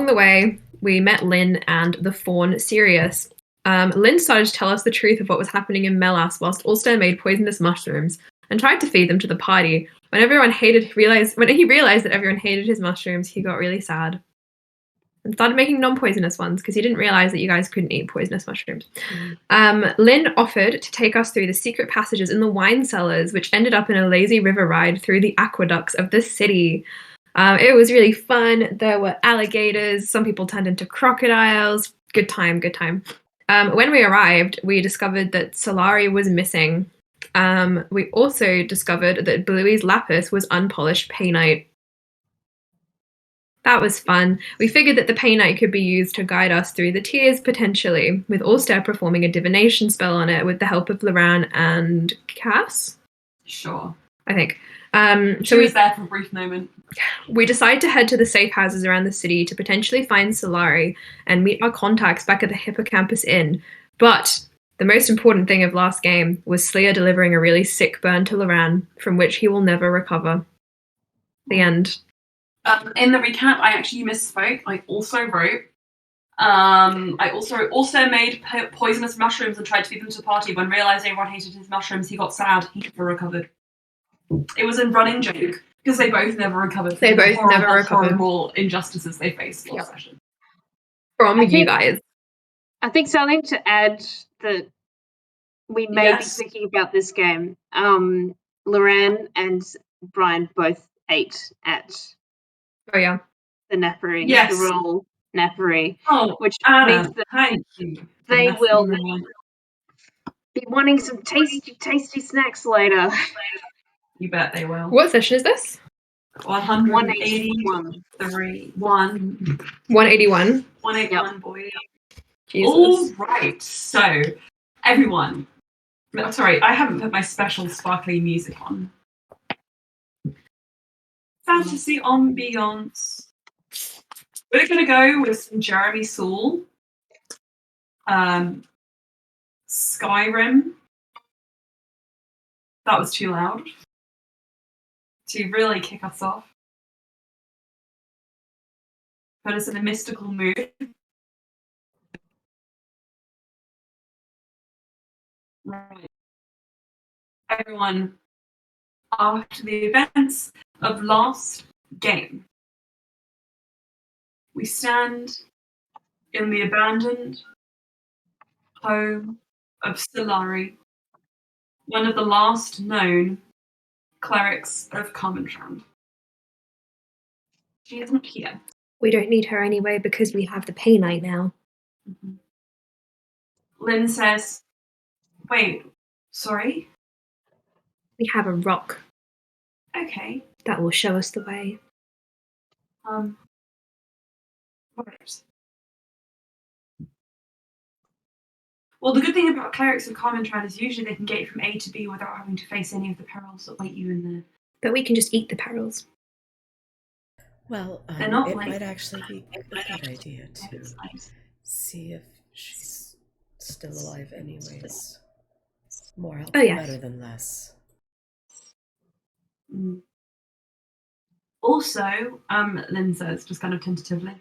along the way, we met Lynn and the fawn Sirius. Lynn started to tell us the truth of what was happening in Melas, whilst Ulster made poisonous mushrooms and tried to feed them to the party. When he realized that everyone hated his mushrooms, he got really sad and started making non-poisonous ones because he didn't realize that you guys couldn't eat poisonous mushrooms. Lynn offered to take us through the secret passages in the wine cellars, which ended up in a lazy river ride through the aqueducts of the city. It was really fun. There were alligators. Some people turned into crocodiles. Good time, good time. When we arrived, we discovered that Solari was missing. We also discovered that Bluey's lapis was unpolished painite. That was fun. We figured that the painite could be used to guide us through the tears, potentially, with Ulster performing a divination spell on it with the help of Loran and Cass. Sure. I think. She was there for a brief moment. We decide to head to the safe houses around the city to potentially find Solari and meet our contacts back at the Hippocampus Inn. But the most important thing of last game was Slayer delivering a really sick burn to Loran, from which he will never recover. The end. In the recap, I actually misspoke. I also wrote. I also made poisonous mushrooms and tried to feed them to the party. When realizing everyone hated his mushrooms, he got sad. He never recovered. It was a running joke because they both never recovered. They both never recovered. Horrible injustices they faced last session. From you guys. I think something to add that we may be thinking about this game. Loran and Brian both ate at the Nappary, the Royal Nappary, which means that they will be wanting some tasty snacks later. You bet they will. What session is this? 181. 181. 181, boy. Jesus. All right, so everyone. Sorry, I haven't put my special sparkly music on. Fantasy ambiance. We're going to go with some Jeremy Soule. Skyrim. That was too loud. To really kick us off. Put us in a mystical mood. Right. Everyone, after the events of last game, we stand in the abandoned home of Solari, one of the last known clerics of Carmarthenshire. She isn't here. We don't need her anyway because we have the painite now. Mm-hmm. Lynn says, wait, sorry? We have a rock. Okay. That will show us the way. Right. Well, the good thing about clerics of Carmarthenshire is usually they can get you from A to B without having to face any of the perils that wait you in there. But we can just eat the perils. Well, it might actually be a good idea to see if she's still alive anyways. More help better than less. Mm. Also, Lynn says, just kind of tentatively,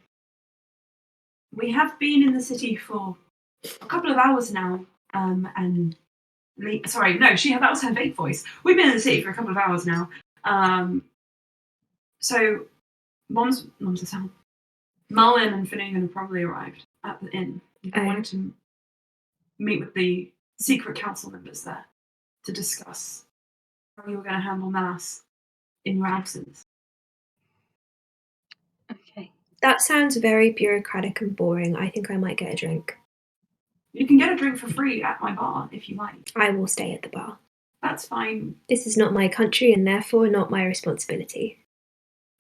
we have been in the city for a couple of hours now, and that was her vague voice. We've been in the city for a couple of hours now. So Mom's a sound. Mullen and Finnegan have probably arrived at the inn. I wanted to meet with the secret council members there to discuss how you were going to handle Melas in your absence. Okay. That sounds very bureaucratic and boring. I think I might get a drink. You can get a drink for free at my bar if you like. I will stay at the bar. That's fine. This is not my country and therefore not my responsibility.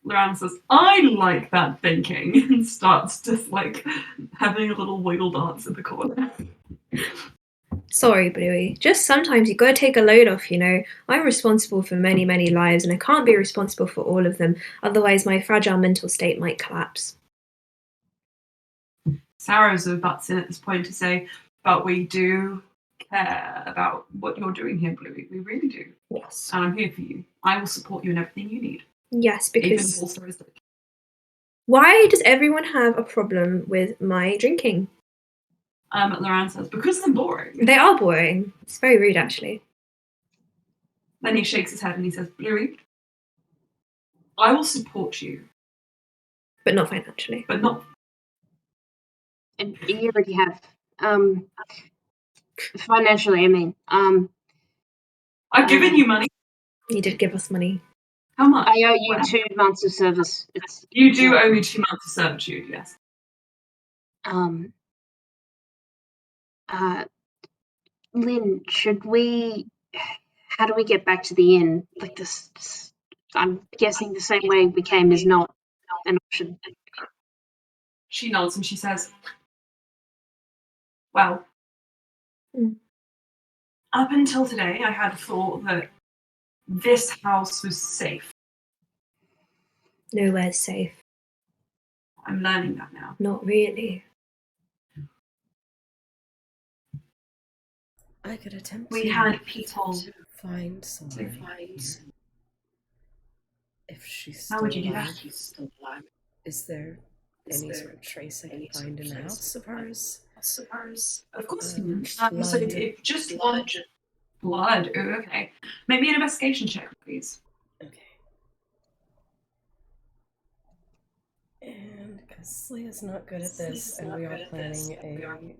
Loran says, I like that thinking, and starts just having a little wiggle dance in the corner. Sorry, Bluey. Just sometimes you gotta take a load off, you know. I'm responsible for many, many lives, and I can't be responsible for all of them. Otherwise, my fragile mental state might collapse. Sarah's butts in at this point to say, but we do care about what you're doing here, Bluey. We really do. Yes. And I'm here for you. I will support you in everything you need. Yes, because Why does everyone have a problem with my drinking? Loran says, because they're boring. They are boring. It's very rude, actually. Then he shakes his head and he says, Bluey, I will support you. But not financially. But not... And you already have. Financially, I mean. I've given you money. You did give us money. How much? I owe you 2 months of service. You do owe me 2 months of servitude, yes. Lynn, should we... How do we get back to the inn? Like this... I'm guessing the same way we came is not an option. She nods and she says, well, up until today, I had thought that this house was safe. Nowhere's safe. I'm learning that now. Not really. I could attempt we had people to find Solari. If she's still How would you alive. do that? Is there any sort of trace I can find in the house of hers? Of course. So if just blood. Oh, okay. Maybe an investigation check, please. Okay. And because Leah's not good at this, and we are planning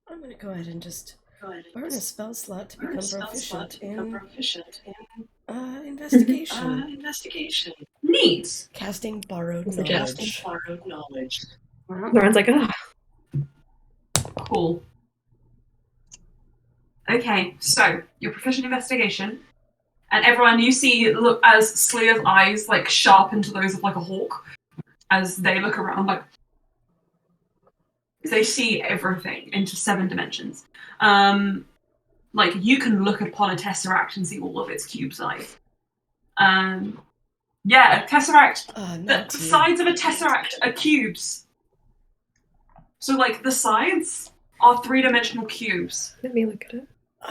I'm going to go ahead and just burn a spell slot to become proficient in investigation. Neat. Casting borrowed knowledge. Lauren's like, ah. Cool. Okay, so your proficient investigation, and everyone you see look as Slayer's eyes like sharpen to those of like a hawk as they look around, like they see everything into 7 dimensions. Like you can look upon a tesseract and see all of its cube size. Yeah, a tesseract. The sides of a tesseract are cubes. So like the sides are 3-dimensional cubes. Let me look at it.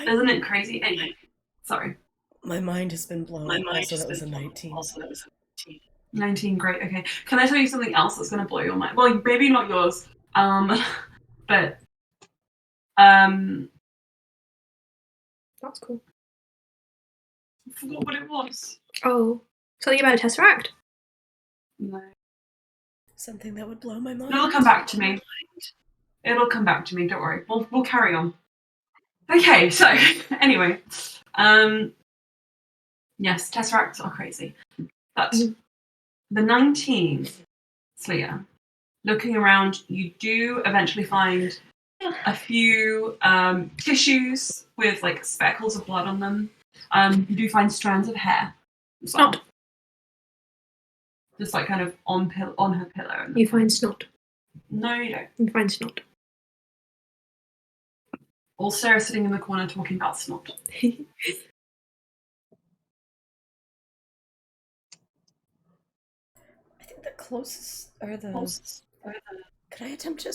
Isn't it crazy? Anyway, sorry. My mind has been blown. Also, that was a 19. 19, great. Okay. Can I tell you something else that's going to blow your mind? Well, maybe not yours. But that's cool. I forgot what it was. Oh, something about a tesseract? No. Something that would blow my mind. It'll come back to me. It'll come back to me. Don't worry. We'll carry on. Okay. So anyway, yes, tesseracts are crazy. But the 19, Sleer, looking around, you do eventually find a few tissues with like speckles of blood on them. You do find strands of hair. Snot. Just like kind of on her pillow. You find snot. No, you don't. You find snot. All Sarah sitting in the corner talking about snot. I think the closest are the. Could I attempt to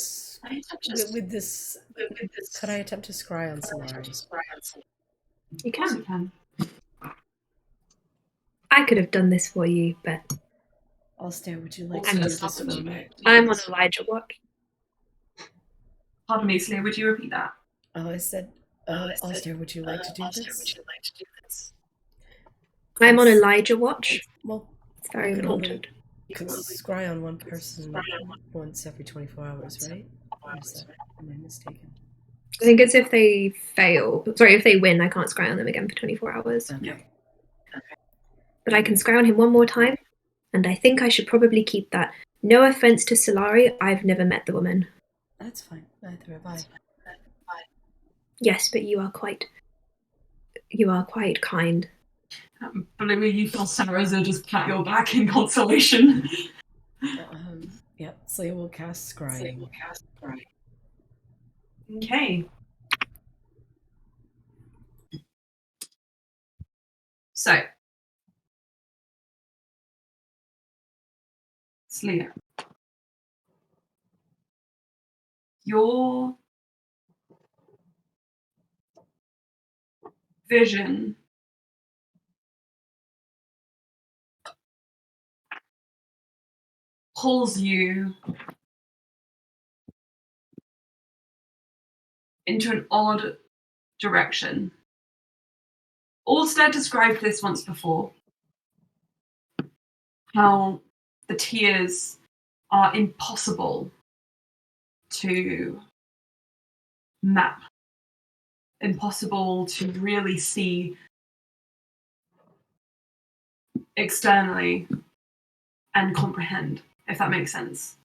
with this? Could I attempt to scry on Solari? You can. I could have done this for you, but Alistair, would you like to do this for me? I'm on Elijah watch. Pardon me, Sleer, would you repeat that? Oh, I said, Alistair, would you like to do this? I'm on Elijah watch. Well, it's very important. You can scry on one person once every 24 hours, right? Or is that, am I mistaken? I think it's if they fail. Sorry, if they win, I can't scry on them again for 24 hours. Okay. But I can scry on him one more time, and I think I should probably keep that. No offense to Solari, I've never met the woman. That's fine. Neither have I. Yes, but you are quite kind. Believe me, you feel Sarah's just pat your back in consolation. Yep, Slay will cast scrying. Okay. So, Sleer, your vision pulls you into an odd direction. Alstead described this once before, how the tears are impossible to map, impossible to really see externally and comprehend, if that makes sense.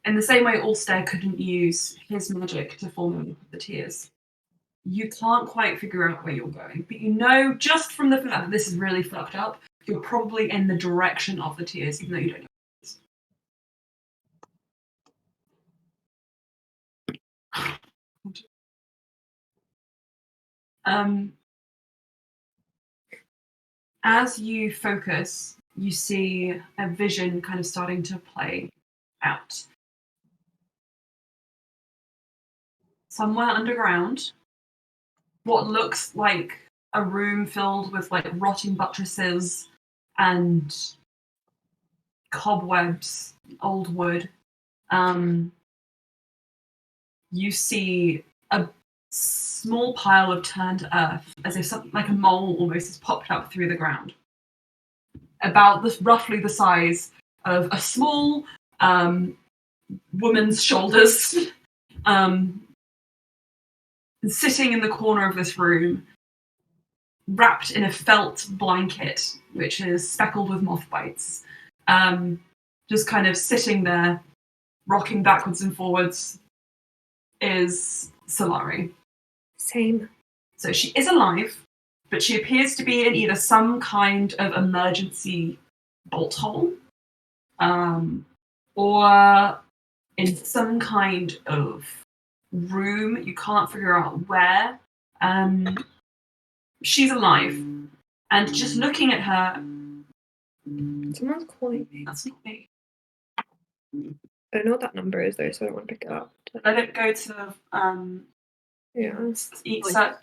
In the same way Alstead couldn't use his magic to form the tears. You can't quite figure out where you're going, but you know just from the fact that this is really fucked up, you're probably in the direction of the tears, even though you don't know what it is. As you focus, you see a vision kind of starting to play out. Somewhere underground, what looks like a room filled with like rotting buttresses and cobwebs, old wood, you see a small pile of turned earth, as if something like a mole almost has popped up through the ground. About roughly the size of a small woman's shoulders, sitting in the corner of this room, wrapped in a felt blanket, which is speckled with moth bites, just kind of sitting there, rocking backwards and forwards, is Solari. Same. So she is alive, but she appears to be in either some kind of emergency bolt hole, or in some kind of room. You can't figure out where. She's alive, and just looking at her. Someone's calling me. That's not me. I don't know what that number is though, so I don't want to pick it up. Let it go to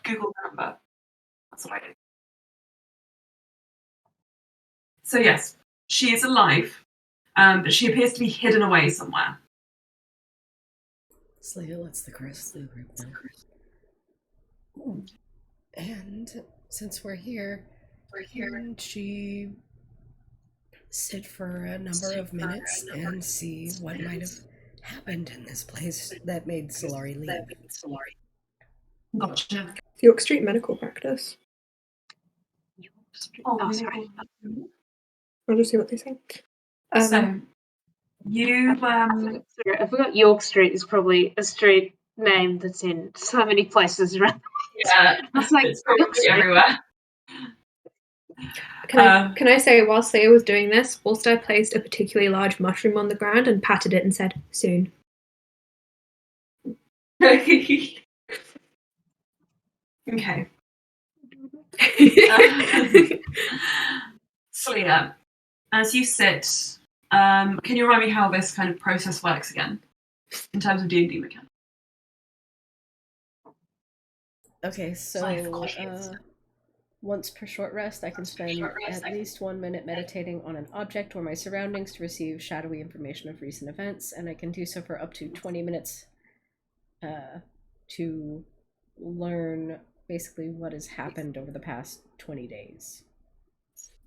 Google number. That's what I did. So yes, she is alive, but she appears to be hidden away somewhere. Slayer lets the crest of the group know. And since we're here, can she sit for a number of minutes and see what might have happened in this place that made Solari leave? Gotcha. York Street Medical Practice. Oh, sorry. I'll just see what they say. So, you... Sorry, I forgot York Street is probably a street name that's in so many places around. Yeah, I was like, it's probably everywhere. Can I say, while Slayer was doing this, Alstead placed a particularly large mushroom on the ground and patted it and said, "Soon." Okay. Slayer, as you sit, can you remind me how this kind of process works again, in terms of D&D mechanics? Okay, so once per short rest, I can spend at least 1 minute meditating on an object or my surroundings to receive shadowy information of recent events, and I can do so for up to 20 minutes to learn basically what has happened over the past 20 days.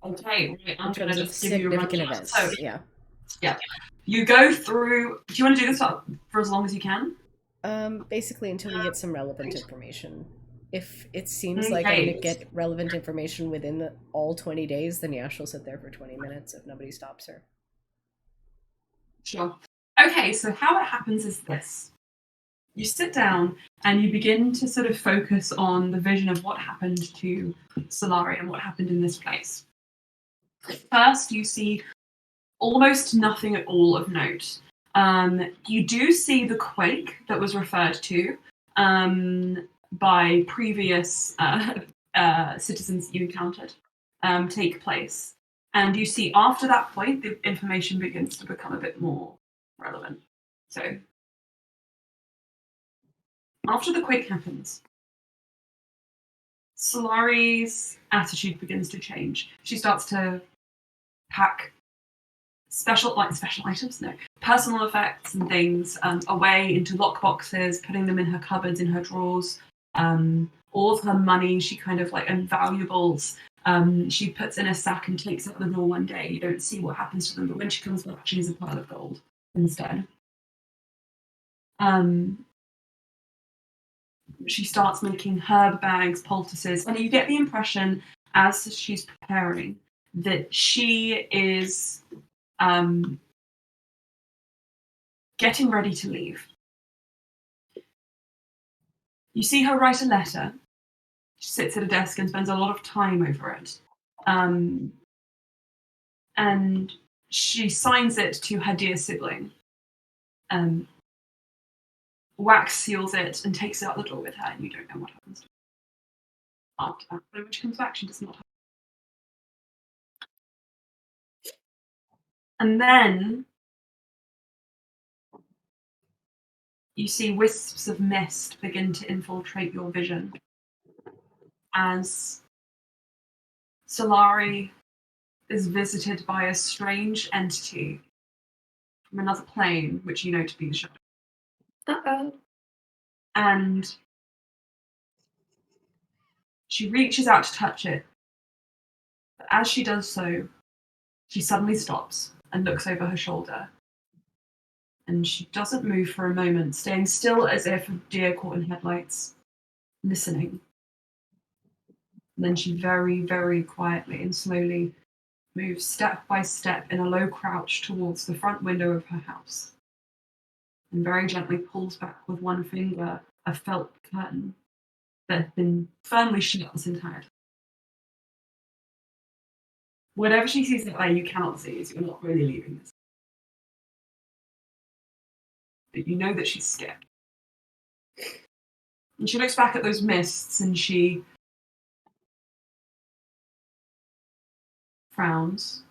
Okay, I'm going to just give you significant events. So, yeah. You go through... Do you want to do this for as long as you can? Basically until we get some relevant information. If it seems like I'm going to get relevant information within all 20 days, then yeah, she'll sit there for 20 minutes if nobody stops her. Sure. Okay, so how it happens is this. You sit down and you begin to sort of focus on the vision of what happened to Solari and what happened in this place. First, you see almost nothing at all of note. You do see the quake that was referred to by previous citizens you encountered take place. And you see after that point, the information begins to become a bit more relevant. So, after the quake happens, Solari's attitude begins to change. She starts to pack special items, no, personal effects and things away into lockboxes, putting them in her cupboards, in her drawers. All of her money, she kind of and valuables, she puts in a sack and takes out the door one day. You don't see what happens to them, but when she comes back, she's a pile of gold instead. She starts making herb bags, poultices, and you get the impression as she's preparing that she is getting ready to leave. You see her write a letter. She sits at a desk and spends a lot of time over it. And she signs it to her dear sibling. Wax seals it and takes it out the door with her, and you don't know what happens to her after that. But when she comes back, she does not have. And then you see wisps of mist begin to infiltrate your vision as Solari is visited by a strange entity from another plane, which you know to be the shadow. Uh-oh. And she reaches out to touch it. But as she does so, she suddenly stops and looks over her shoulder. And she doesn't move for a moment, staying still as if a deer caught in headlights, listening. And then she very, very quietly and slowly moves step by step in a low crouch towards the front window of her house. And very gently pulls back with one finger a felt curtain that had been firmly shut this entire time. Whatever she sees out there, you cannot see, as you're not really leaving this. But you know that she's scared. And she looks back at those mists and she frowns.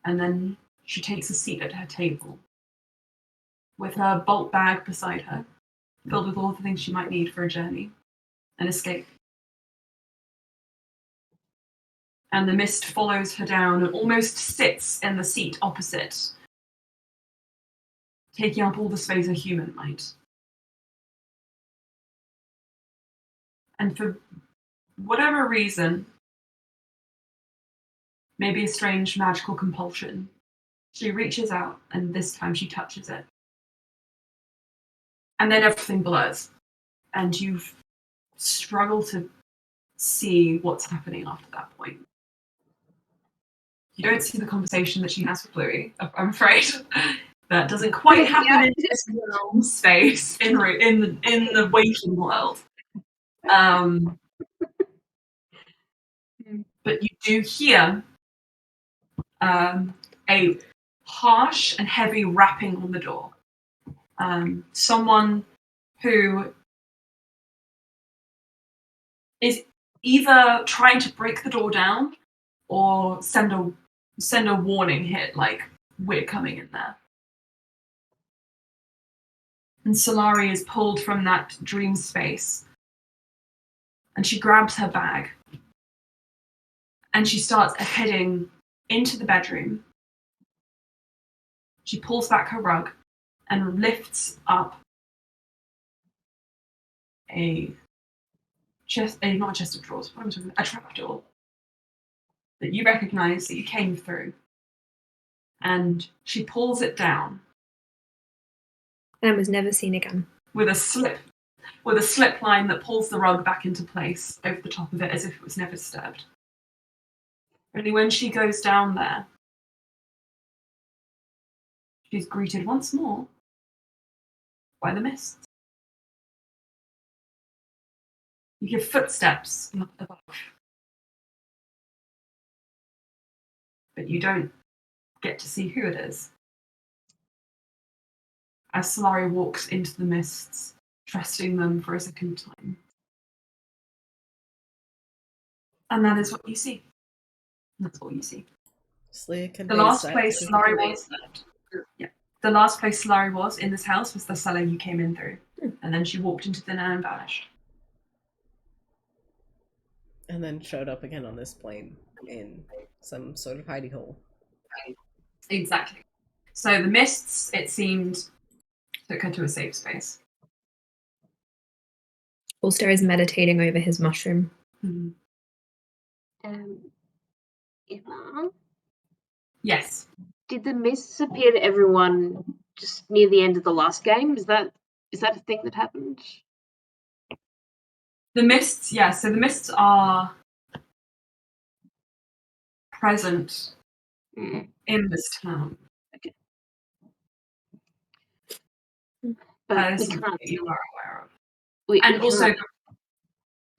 And then she takes a seat at her table with her bolt bag beside her, filled with all the things she might need for a journey, an escape. And the mist follows her down and almost sits in the seat opposite, taking up all the space a human might. And for whatever reason, maybe a strange magical compulsion, she reaches out and this time she touches it. And then everything blurs. And you struggle to see what's happening after that point. You don't see the conversation that she has with Bluey, I'm afraid. That doesn't quite happen in this realm space, in the waking world. But you do hear a harsh and heavy rapping on the door. Someone who is either trying to break the door down or send a warning hit, like, we're coming in there. And Solari is pulled from that dream space. And she grabs her bag. And she starts heading into the bedroom. She pulls back her rug and lifts up not a chest of drawers, what am I talking about? A trapdoor that you recognise that you came through. And she pulls it down. And was never seen again. With a slip line that pulls the rug back into place over the top of it as if it was never disturbed. Only when she goes down there, she's greeted once more by the mist. You hear footsteps up above. But you don't get to see who it is. As Solari walks into the mists, trusting them for a second time. And that is what you see. That's all you see. The last place Solari was in this house was the cellar you came in through. And then she walked into thin air and vanished. And then showed up again on this plane in some sort of hidey hole. Exactly. So the mists, it seemed, took her to a safe space. Ulster is meditating over his mushroom. Mm-hmm. Emma? Yes. Did the mists appear to everyone just near the end of the last game? Is that a thing that happened? The mists, yeah. So the mists are present in this town. Okay. But we something can't. that you are aware of. We also, can't.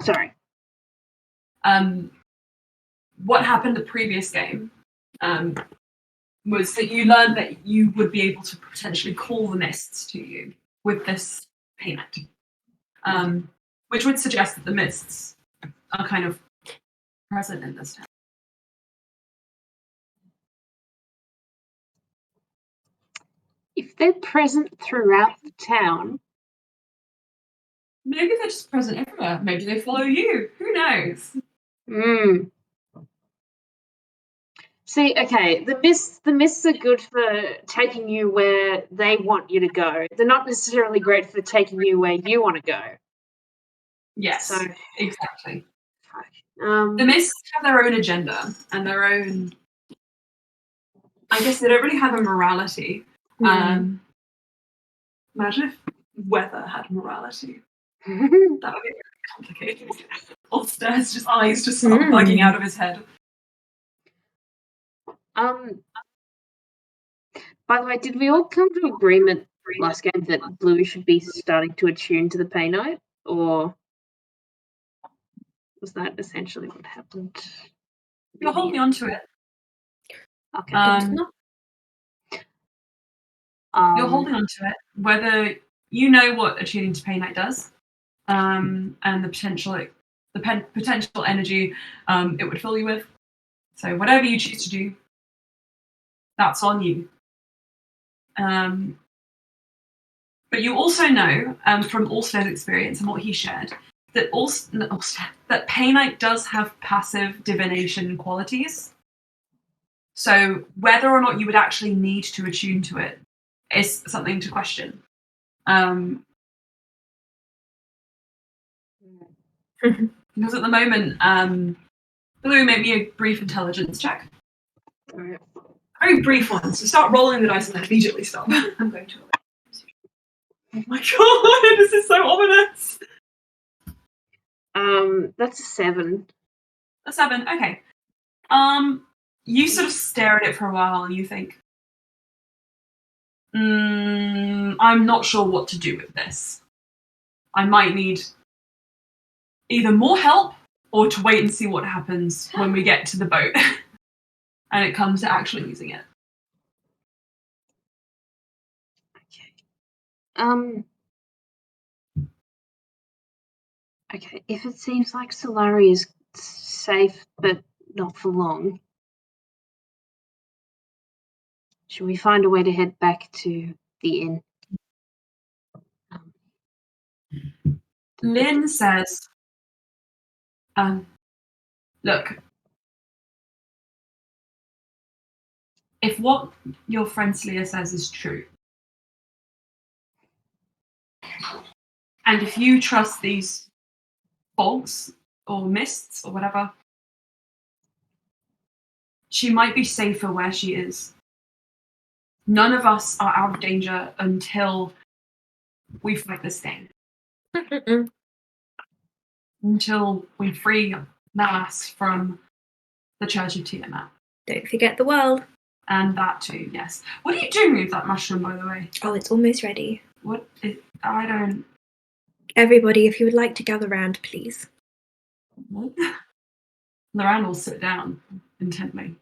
Sorry. What happened the previous game was that you learned that you would be able to potentially call the mists to you with this payment, which would suggest that the mists are kind of present in this town. If they're present throughout the town, maybe they're just present everywhere. Maybe they follow you. Who knows? See, okay, the mists are good for taking you where they want you to go. They're not necessarily great for taking you where you want to go. Yes, so, exactly. The mists have their own agenda and their own. I guess they don't really have a morality. Imagine if weather had morality. That would be really complicated. Ulster's just eyes just start bugging out of his head. By the way, did we all come to agreement last game that Bluey should be starting to attune to the Pay Knight, or was that essentially what happened? You're holding on to it. Okay. You're holding on to it, whether you know what attuning to Pay Knight does, and the potential energy it would fill you with. So whatever you choose to do, that's on you. But you also know from Ulster's experience and what he shared that that Pay Knight does have passive divination qualities. So whether or not you would actually need to attune to it is something to question. Because at the moment, Blue, make me a brief intelligence check. Right. Very brief one. So start rolling the dice and then immediately stop. I'm going to. Oh my god, this is so ominous. That's a 7. A 7, okay. You sort of stare at it for a while and you think, I'm not sure what to do with this. I might need either more help or to wait and see what happens when we get to the boat and it comes to actually using it. Okay, if it seems like Solari is safe but not for long, should we find a way to head back to the inn? Lynn says, look, if what your friend Slia says is true, and if you trust these fogs or mists or whatever, she might be safer where she is. None of us are out of danger until we fight this thing. Until we free Melas from the Church of Tiamat. Don't forget the world. And that too, yes. What are you doing with that mushroom, by the way? Oh, it's almost ready. I don't... Everybody, if you would like to gather round, please. What? Loran will sit down intently.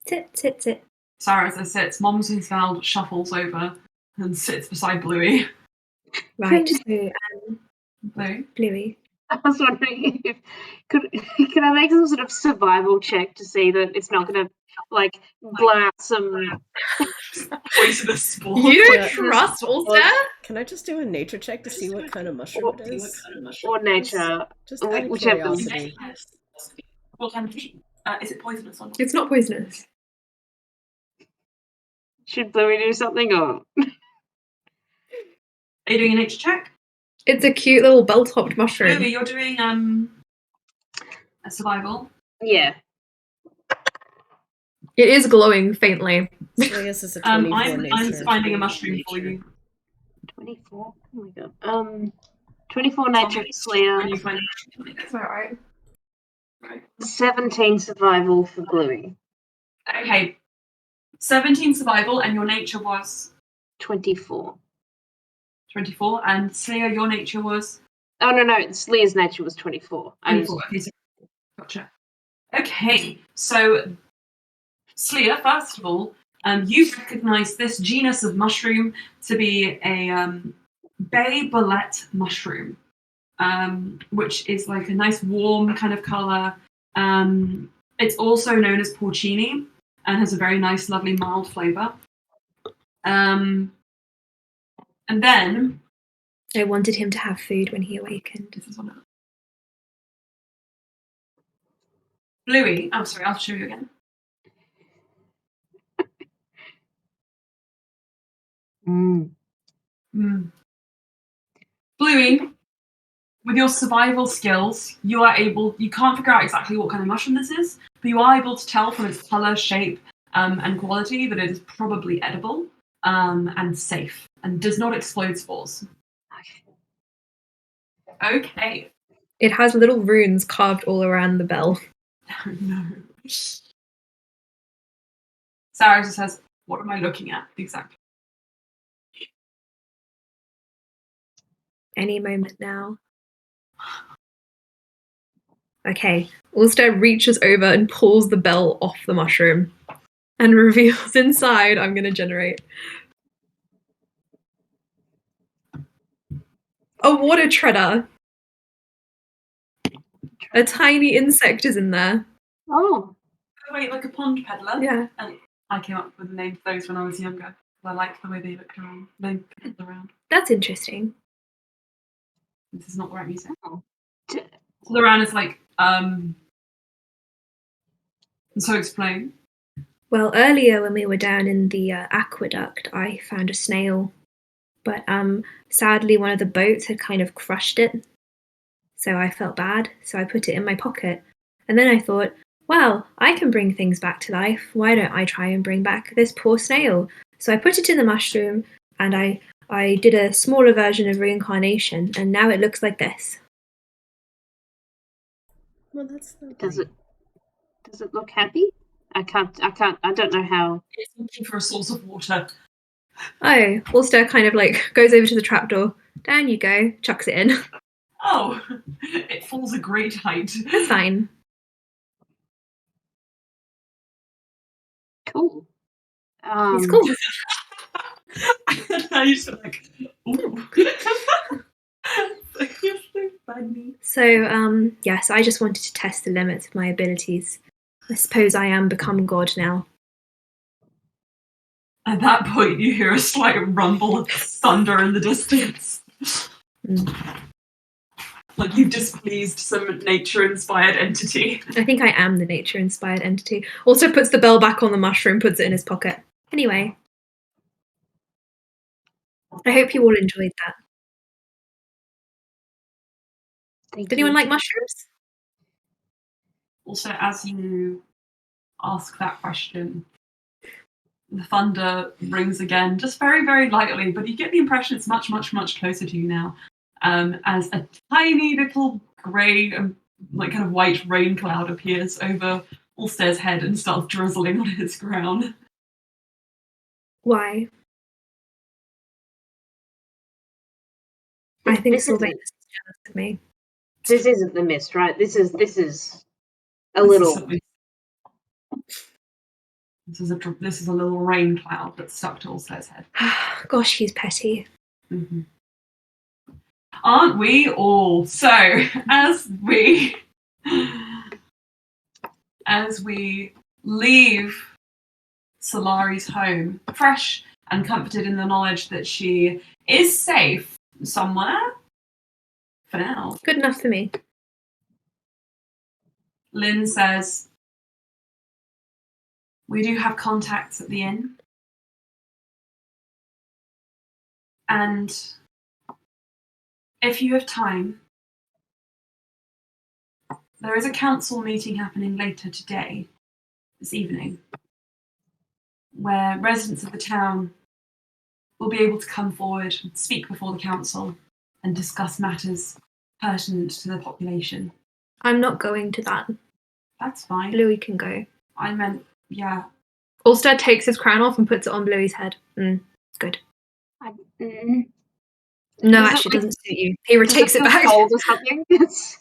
Sit. Sarah, as I sits, Momsy shuffles over and sits beside Bluey. Right, so Bluey. I was wondering if could I make some sort of survival check to see that it's not going to blow out some poisonous spores. You don't trust Ulster? Can I just do a nature check to see what kind of mushroom it is? Or nature, just out of whichever. curiosity. What kind of is it poisonous or not? It's not poisonous. Should Bluey do something or? Are you doing a nature check? It's a cute little bell-topped mushroom. Bluey, you're doing a survival. Yeah. It is glowing faintly. So I guess it's a 24 I'm finding a mushroom for you. 24? Oh my god. 24 nature for Slayer. That's alright. 17 survival for Bluey. Okay. 17 survival, and your nature was 24. 24, and Slayer, your nature was? Oh no, Slaye's nature was 24. 24. Okay, so gotcha. Okay, so Slayer, first of all, you recognise this genus of mushroom to be a bay bollete mushroom, which is like a nice warm kind of colour. It's also known as porcini and has a very nice, lovely, mild flavour. And then I wanted him to have food when he awakened. this is one of them. Bluey, oh sorry, I'll show you again. Bluey, with your survival skills, you can't figure out exactly what kind of mushroom this is, but you are able to tell from its colour, shape, and quality that it is probably edible and safe and does not explode spores. Okay. It has little runes carved all around the bell. Oh no. Sarah just says, what am I looking at exactly? Any moment now. Okay. Ulster reaches over and pulls the bell off the mushroom and reveals inside, I'm going to generate a water treader. A tiny insect is in there. Oh. Wait, like a pond peddler? Yeah. And I came up with the name for those when I was younger. I like the way they looked around. They looked around. That's interesting. This is not the right music. Oh. Loran is like, so explain. Well, earlier when we were down in the aqueduct, I found a snail. But sadly, one of the boats had kind of crushed it. So I felt bad, so I put it in my pocket. And then I thought, well, I can bring things back to life. Why don't I try and bring back this poor snail? So I put it in the mushroom, and I did a smaller version of reincarnation, and now it looks like this. Well, that's not Does it look happy? I don't know how. It's looking for a source of water. Oh, Ulster kind of like goes over to the trapdoor. Down you go, chucks it in. Oh, it falls a great height. That's fine. Cool. It's cool. I used to like, ooh. You're so funny. So, yes, I just wanted to test the limits of my abilities. I suppose I am become God now. At that point, you hear a slight rumble of thunder in the distance. Like you've displeased some nature-inspired entity. I think I am the nature-inspired entity. Also puts the bell back on the mushroom, puts it in his pocket. Anyway. I hope you all enjoyed that. Did anyone like mushrooms? Also, as you ask that question, the thunder rings again, just very, very lightly, but you get the impression it's much, much, much closer to you now. As a tiny little grey, like kind of white rain cloud appears over Ulster's head and starts drizzling on his crown. Why? I think Sylvanus is jealous of me. This isn't the mist, right? This is a little. This is a little rain cloud that's stuck to Ulster's head. Gosh, he's petty. Mm-hmm. Aren't we all? So, as we leave Solari's home, fresh and comforted in the knowledge that she is safe somewhere, for now. Good enough for me. Lynn says, we do have contacts at the inn. And if you have time, there is a council meeting happening later today, this evening, where residents of the town will be able to come forward and speak before the council and discuss matters pertinent to the population. I'm not going to that. That's fine. Bluey can go. I meant, yeah. Ulster takes his crown off and puts it on Bluey's head. It's good. No, actually, it doesn't suit you. He takes it back. Cold or something? It's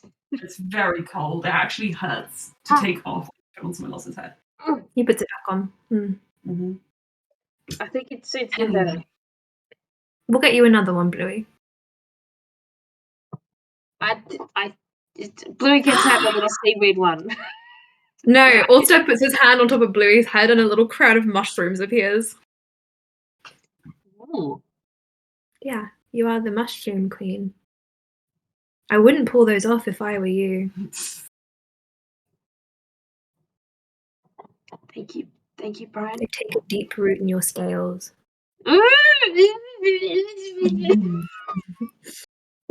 very cold. It actually hurts to take off on someone else's head. He puts it back on. Mm-hmm. I think it suits him better. We'll get you another one, Bluey. Bluey gets have a little seaweed one. No, Ulster puts his hand on top of Bluey's head and a little crowd of mushrooms appears. Ooh. Yeah, you are the mushroom queen. I wouldn't pull those off if I were you. Thank you. Thank you, Brian. They take a deep root in your scales.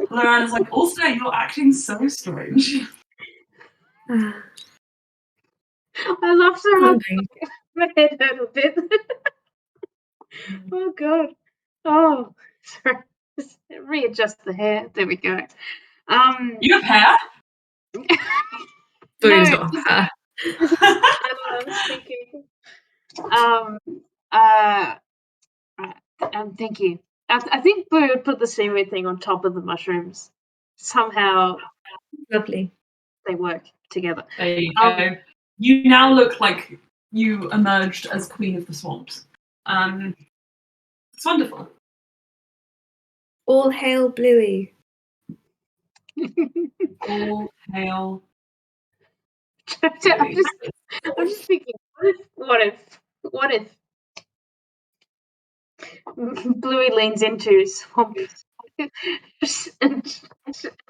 Lorraine's like, also, you're acting so strange. I laughed so hard. My head hurt a bit. Oh, God. Oh, sorry. Just readjust the hair. There we go. You have hair? Bluey's not hair. I was thinking. Thank you. I think Blue would put the seaweed thing on top of the mushrooms. Somehow, Lovely. they work together. There you go. You now look like you emerged as Queen of the Swamps. It's wonderful. All hail Bluey. All hail. I'm just thinking, what if Bluey leans into Swamp and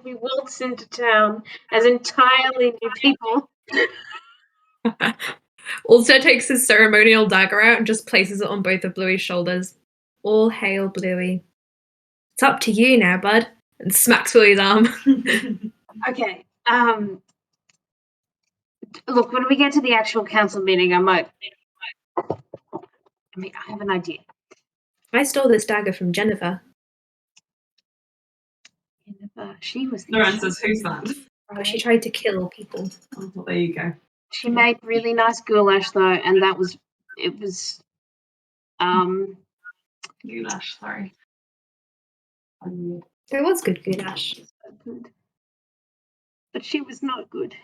we waltz into town as entirely new people. Ulster takes his ceremonial dagger out and just places it on both of Bluey's shoulders. All hail Bluey. It's up to you now, bud. And smacks Bluey's arm. Okay. Look, when we get to the actual council meeting, I have an idea. I stole this dagger from Jennifer. She was the Lorraine says, who's that? Oh, she tried to kill people. Oh, well, there you go. She made really nice goulash though, and it was Goulash, sorry. There was good goulash. But she was not good.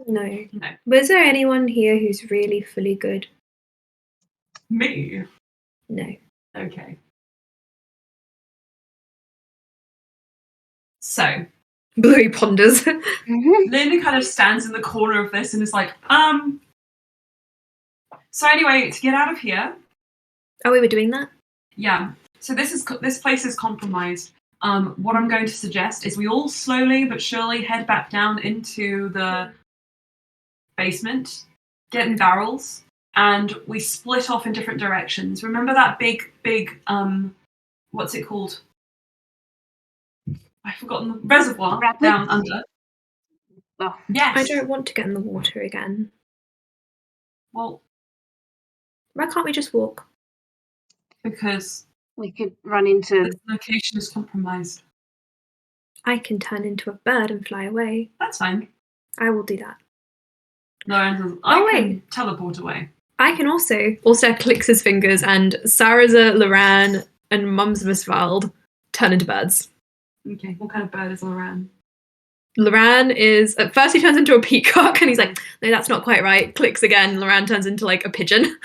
No. Was there anyone here who's really fully good? Me? No. Okay. So, Bluey ponders. Linda kind of stands in the corner of this and is like, So anyway, to get out of here. Oh, we were doing that? Yeah. So this place is compromised. What I'm going to suggest is we all slowly but surely head back down into the basement, get in barrels, and we split off in different directions. Remember that big, what's it called? I've forgotten the reservoir down under. Oh. Yes. I don't want to get in the water again. Well, why can't we just walk? Because we could run into. This location is compromised. I can turn into a bird and fly away. That's fine. I will do that. Lauren says, I can teleport away. I can also clicks his fingers, and Saraza, Loran, and Mums Misvald turn into birds. Okay, what kind of bird is Loran? Loran is, at first he turns into a peacock, and he's like, no, that's not quite right. Clicks again, Loran turns into like a pigeon.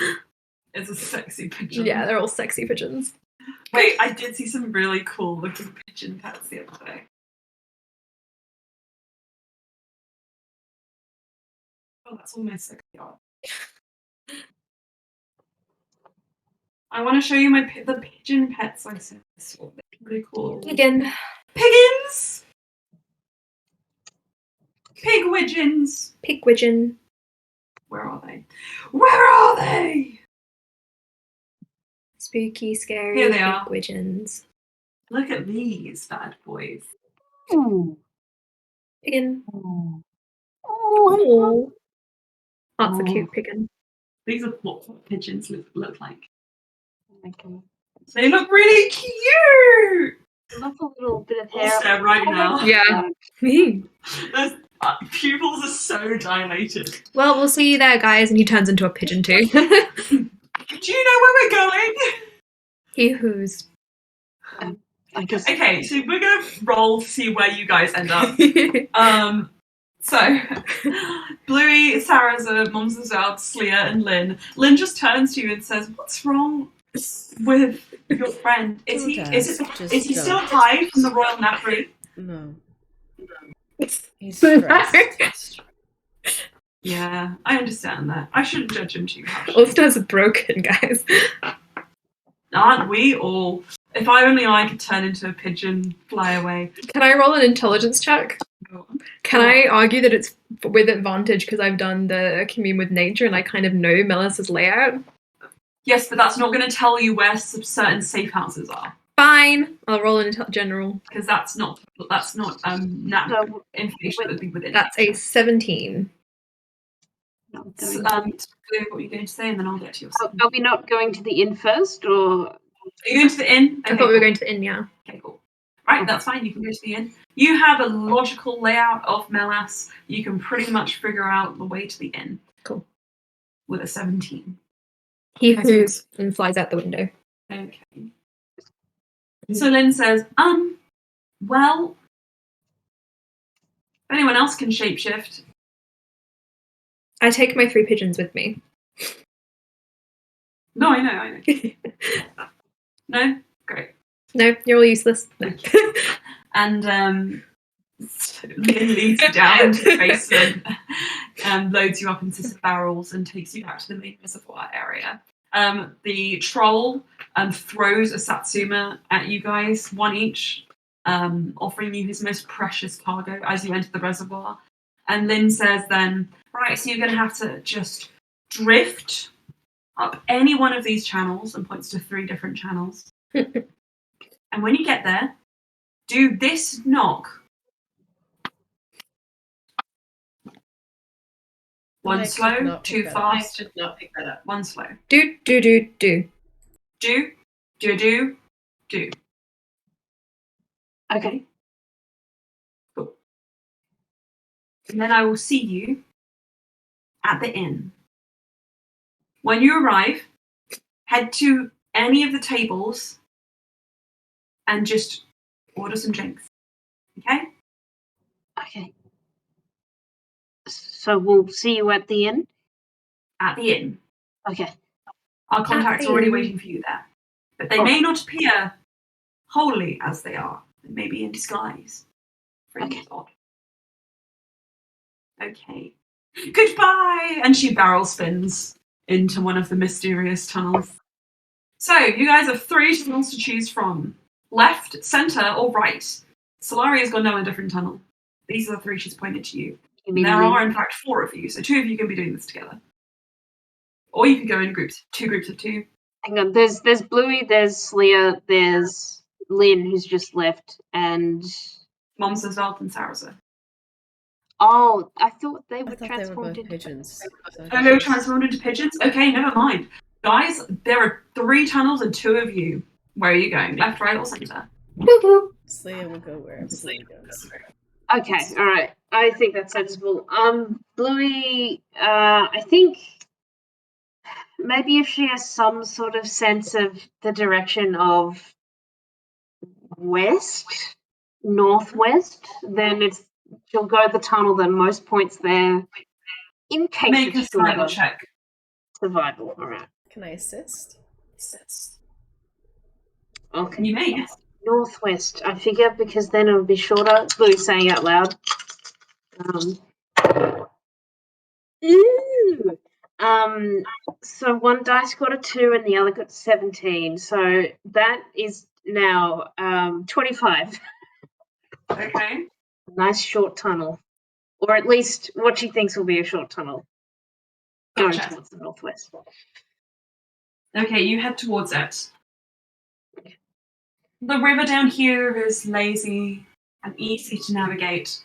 It's a sexy pigeon. Yeah, they're all sexy pigeons. Wait, I did see some really cool looking pigeon pets the other day. Oh, that's almost sexy art. I want to show you the pigeon pets I saw. They're really cool. Piggin. Piggins! Pigwidgeons! Pigwidgeon. Where are they? Where are they? Spooky, scary Here they are. pigwidgeons. Look at these bad boys. Piggin. Oh. That's a cute piggin. These are what pigeons look like. Okay. They look really cute. That's a little bit of hair. I'll stare right now. Yeah. Those pupils are so dilated. Well, we'll see you there, guys. And he turns into a pigeon too. Do you know where we're going? He who's. I guess. Okay, so we're gonna roll to see where you guys end up. So Bluey, Saraza, Momsazard, Slia, and Lynn. Lynn just turns to you and says, "What's wrong with your friend? Is he still high from the royal nappy?" No. He's stressed. Yeah, I understand that. I shouldn't judge him too much. Ulster's broken, guys. Aren't we all? If I could turn into a pigeon, fly away. Can I roll an intelligence check? Can I argue that it's with advantage because I've done the commune with nature and I kind of know Melas's layout? Yes, but that's not going to tell you where certain safe houses are. Fine, I'll roll an general because that's not information that would be within. That's a 17. So, what were you going to say, and then I'll get to your. Are we not going to the inn first, or? Are you going to the inn? Okay, I thought we were going to the inn, yeah. Okay, cool. Right, that's fine. You can go to the inn. You have a logical layout of Melas. You can pretty much figure out the way to the inn. Cool. With a 17. He who's and flies out the window. Okay. So Lynn says, well, if anyone else can shapeshift. I take my 3 pigeons with me. No, I know. No? Great. No, you're all useless. No. And Lynn leads you down to the basement and loads you up into some barrels and takes you back to the main reservoir area. The troll throws a satsuma at you guys, one each, offering you his most precious cargo as you enter the reservoir. And Lynn says then, right, so you're going to have to just drift up any one of these channels, and points to 3 different channels. And when you get there, do this knock. One slow, 2 fast. Did not pick that up. 1 slow. Do. Do. Okay. Cool. And then I will see you at the inn. When you arrive, head to any of the tables and just order some drinks. Okay? Okay. So we'll see you at the inn? At the inn. Okay. Our contact's already waiting for you there. But they may not appear wholly as they are. They may be in disguise. Okay. Odd. Okay. Goodbye! And she barrel spins into one of the mysterious tunnels. So, you guys have 3 tunnels to choose from. Left, centre, or right. Solari has gone down a different tunnel. These are the 3 she's pointed to you. There are, in fact, 4 of you, so 2 of you can be doing this together. Or you could go in groups, 2 groups of 2. Hang on, there's Bluey, there's Slia, there's Lynn, who's just left, and... Momsazard and Saraza. Oh, I thought they were transformed into pigeons. Oh, they were transformed into pigeons? Okay, never mind. Guys, there are 3 tunnels and 2 of you. Where are you going? Left, right, or centre? Slia will go wherever Slia goes. Okay, alright. I think that's sensible. Bluey, I think maybe if she has some sort of sense of the direction of northwest, then she'll go the tunnel that most points there in case Make a survival check. Survival, alright. Can I assist? Okay. You may, yes. Northwest, I figure, because then it'll be shorter. Bluey's saying out loud. So one dice got a 2 and the other got 17. So that is now 25. Okay. Nice short tunnel. Or at least what she thinks will be a short tunnel. Going towards the northwest. Okay, you head towards it. The river down here is lazy and easy to navigate,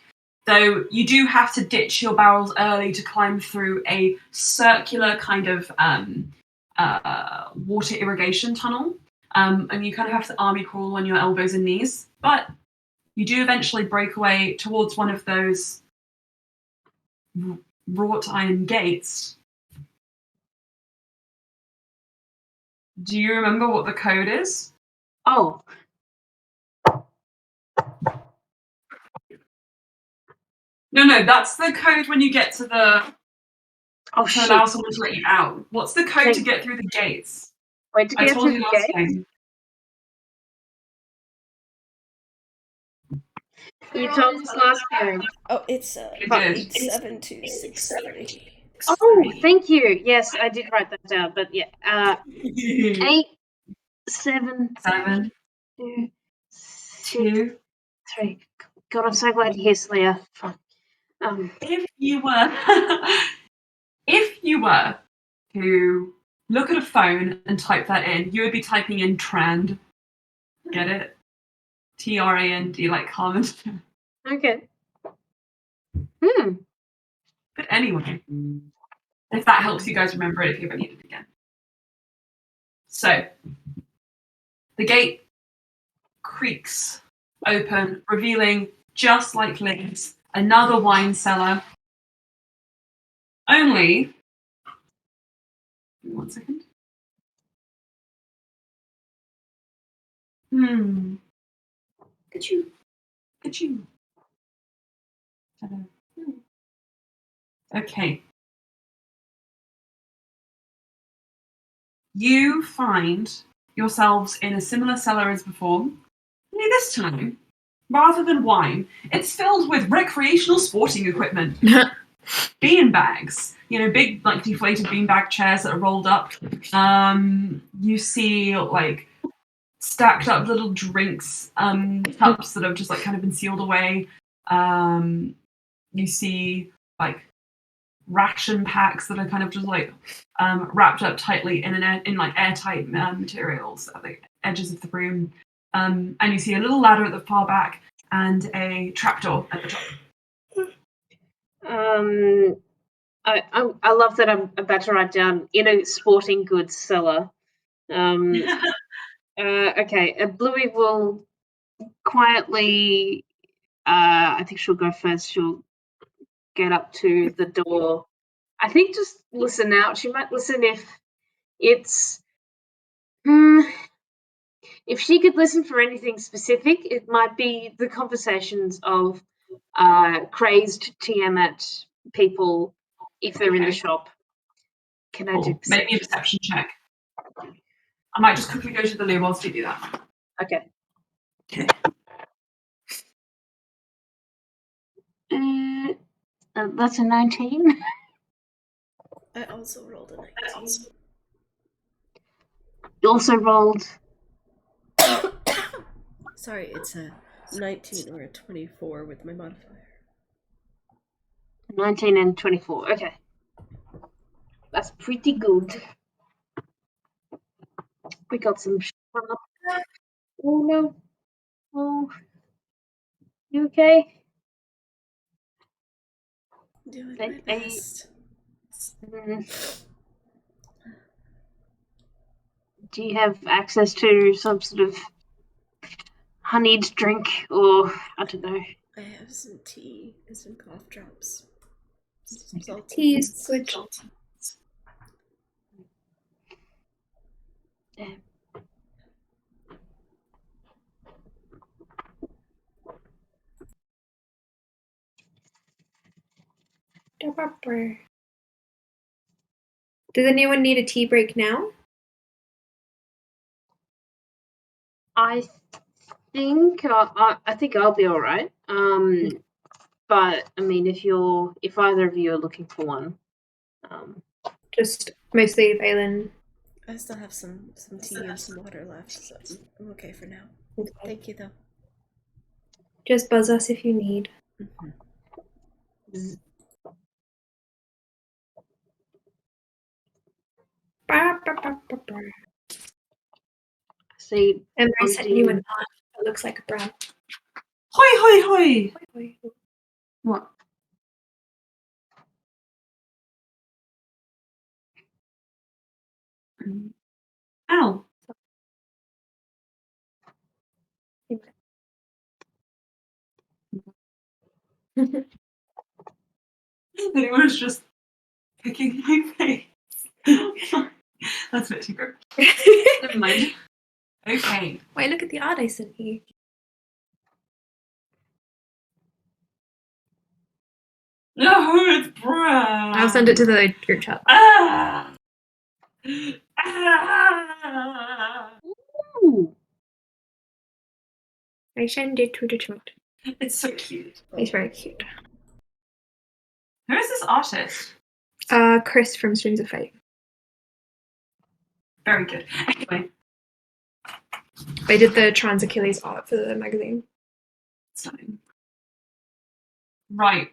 though you do have to ditch your barrels early to climb through a circular kind of water irrigation tunnel. And you kind of have to army crawl on your elbows and knees, but you do eventually break away towards one of those wrought iron gates. Do you remember what the code is? Oh. No, that's the code when you get to the... Oh, to allow someone to let you out. What's the code to get through the gates? Wait, to get I told through you the last gates? time. You told us last game. Oh, it's 87263. Oh, thank you. Yes, I did write that down, but yeah. 8, 7, 2, 2, 3. God, I'm so glad to hear Slayer. If you were to look at a phone and type that in, you would be typing in trand. Get it? TRAND, like Harmon. Okay. But anyway, if that helps you guys remember it if you ever need it again. So, the gate creaks open, revealing, just like Lynn's, another wine cellar. Only... One second. Could you... Okay. You find yourselves in a similar cellar as before. Only this time, rather than wine, it's filled with recreational sporting equipment. Bean bags. Big, like, deflated beanbag chairs that are rolled up. You see, like, stacked up little drinks cups that have just, like, kind of been sealed away. You see, like, ration packs that are kind of just, like, wrapped up tightly in airtight materials at the edges of the room. And you see a little ladder at the far back and a trapdoor at the top. I love that I'm about to write down in a sporting goods cellar. Okay, Bluey will quietly, I think she'll go first. She'll get up to the door. I think just listen out. She might listen if it's... if she could listen for anything specific, it might be the conversations of crazed Tiamat people if they're in the shop. Can I do perception? Maybe a perception check. I might just quickly go to the loo whilst you do that. Okay. That's a 19. I also rolled a 19. You also rolled... Sorry, it's a 19 or a 24 with my modifier. 19 and 24. Okay. That's pretty good. We got some sharp... Oh, no. Oh. You okay? Doing my best. Do you have access to some sort of honeyed drink, or I don't know? I have some tea and some cough drops. Tea is good. Yeah. Does anyone need a tea break now? I think I'll be all right. But I mean, if either of you are looking for one, just mostly Valen. I still have some tea and some water left, so I'm okay for now. Okay. Thank you, though. Just buzz us if you need. See, And I sent you an art that looks like a brown. Hoi, hoi, hoi. Hoi, hoi. What? Ow. Anyone's just picking my face. That's a bit too gross. Never mind. Okay. Wait, look at the art I sent you. No, it's brown. I'll send it to the group chat. Ah. Ah. Ooh. I send it to the chat. It's so cute. It's very cute. Who is this artist? Chris from Streams of Fate. Very good. Anyway. They did the trans Achilles art for the magazine. Stunning. Right.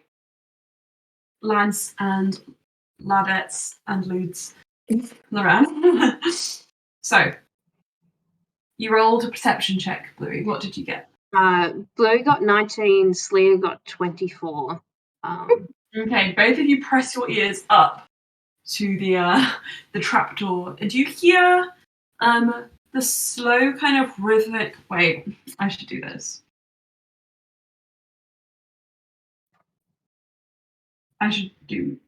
Lance and Ladettes and Ludes. Loran. So, you rolled a perception check, Bluey. What did you get? Bluey got 19, Slayer got 24. Okay, both of you press your ears up to the trapdoor. And you hear the slow kind of rhythmic... Wait, I should do this. I should do...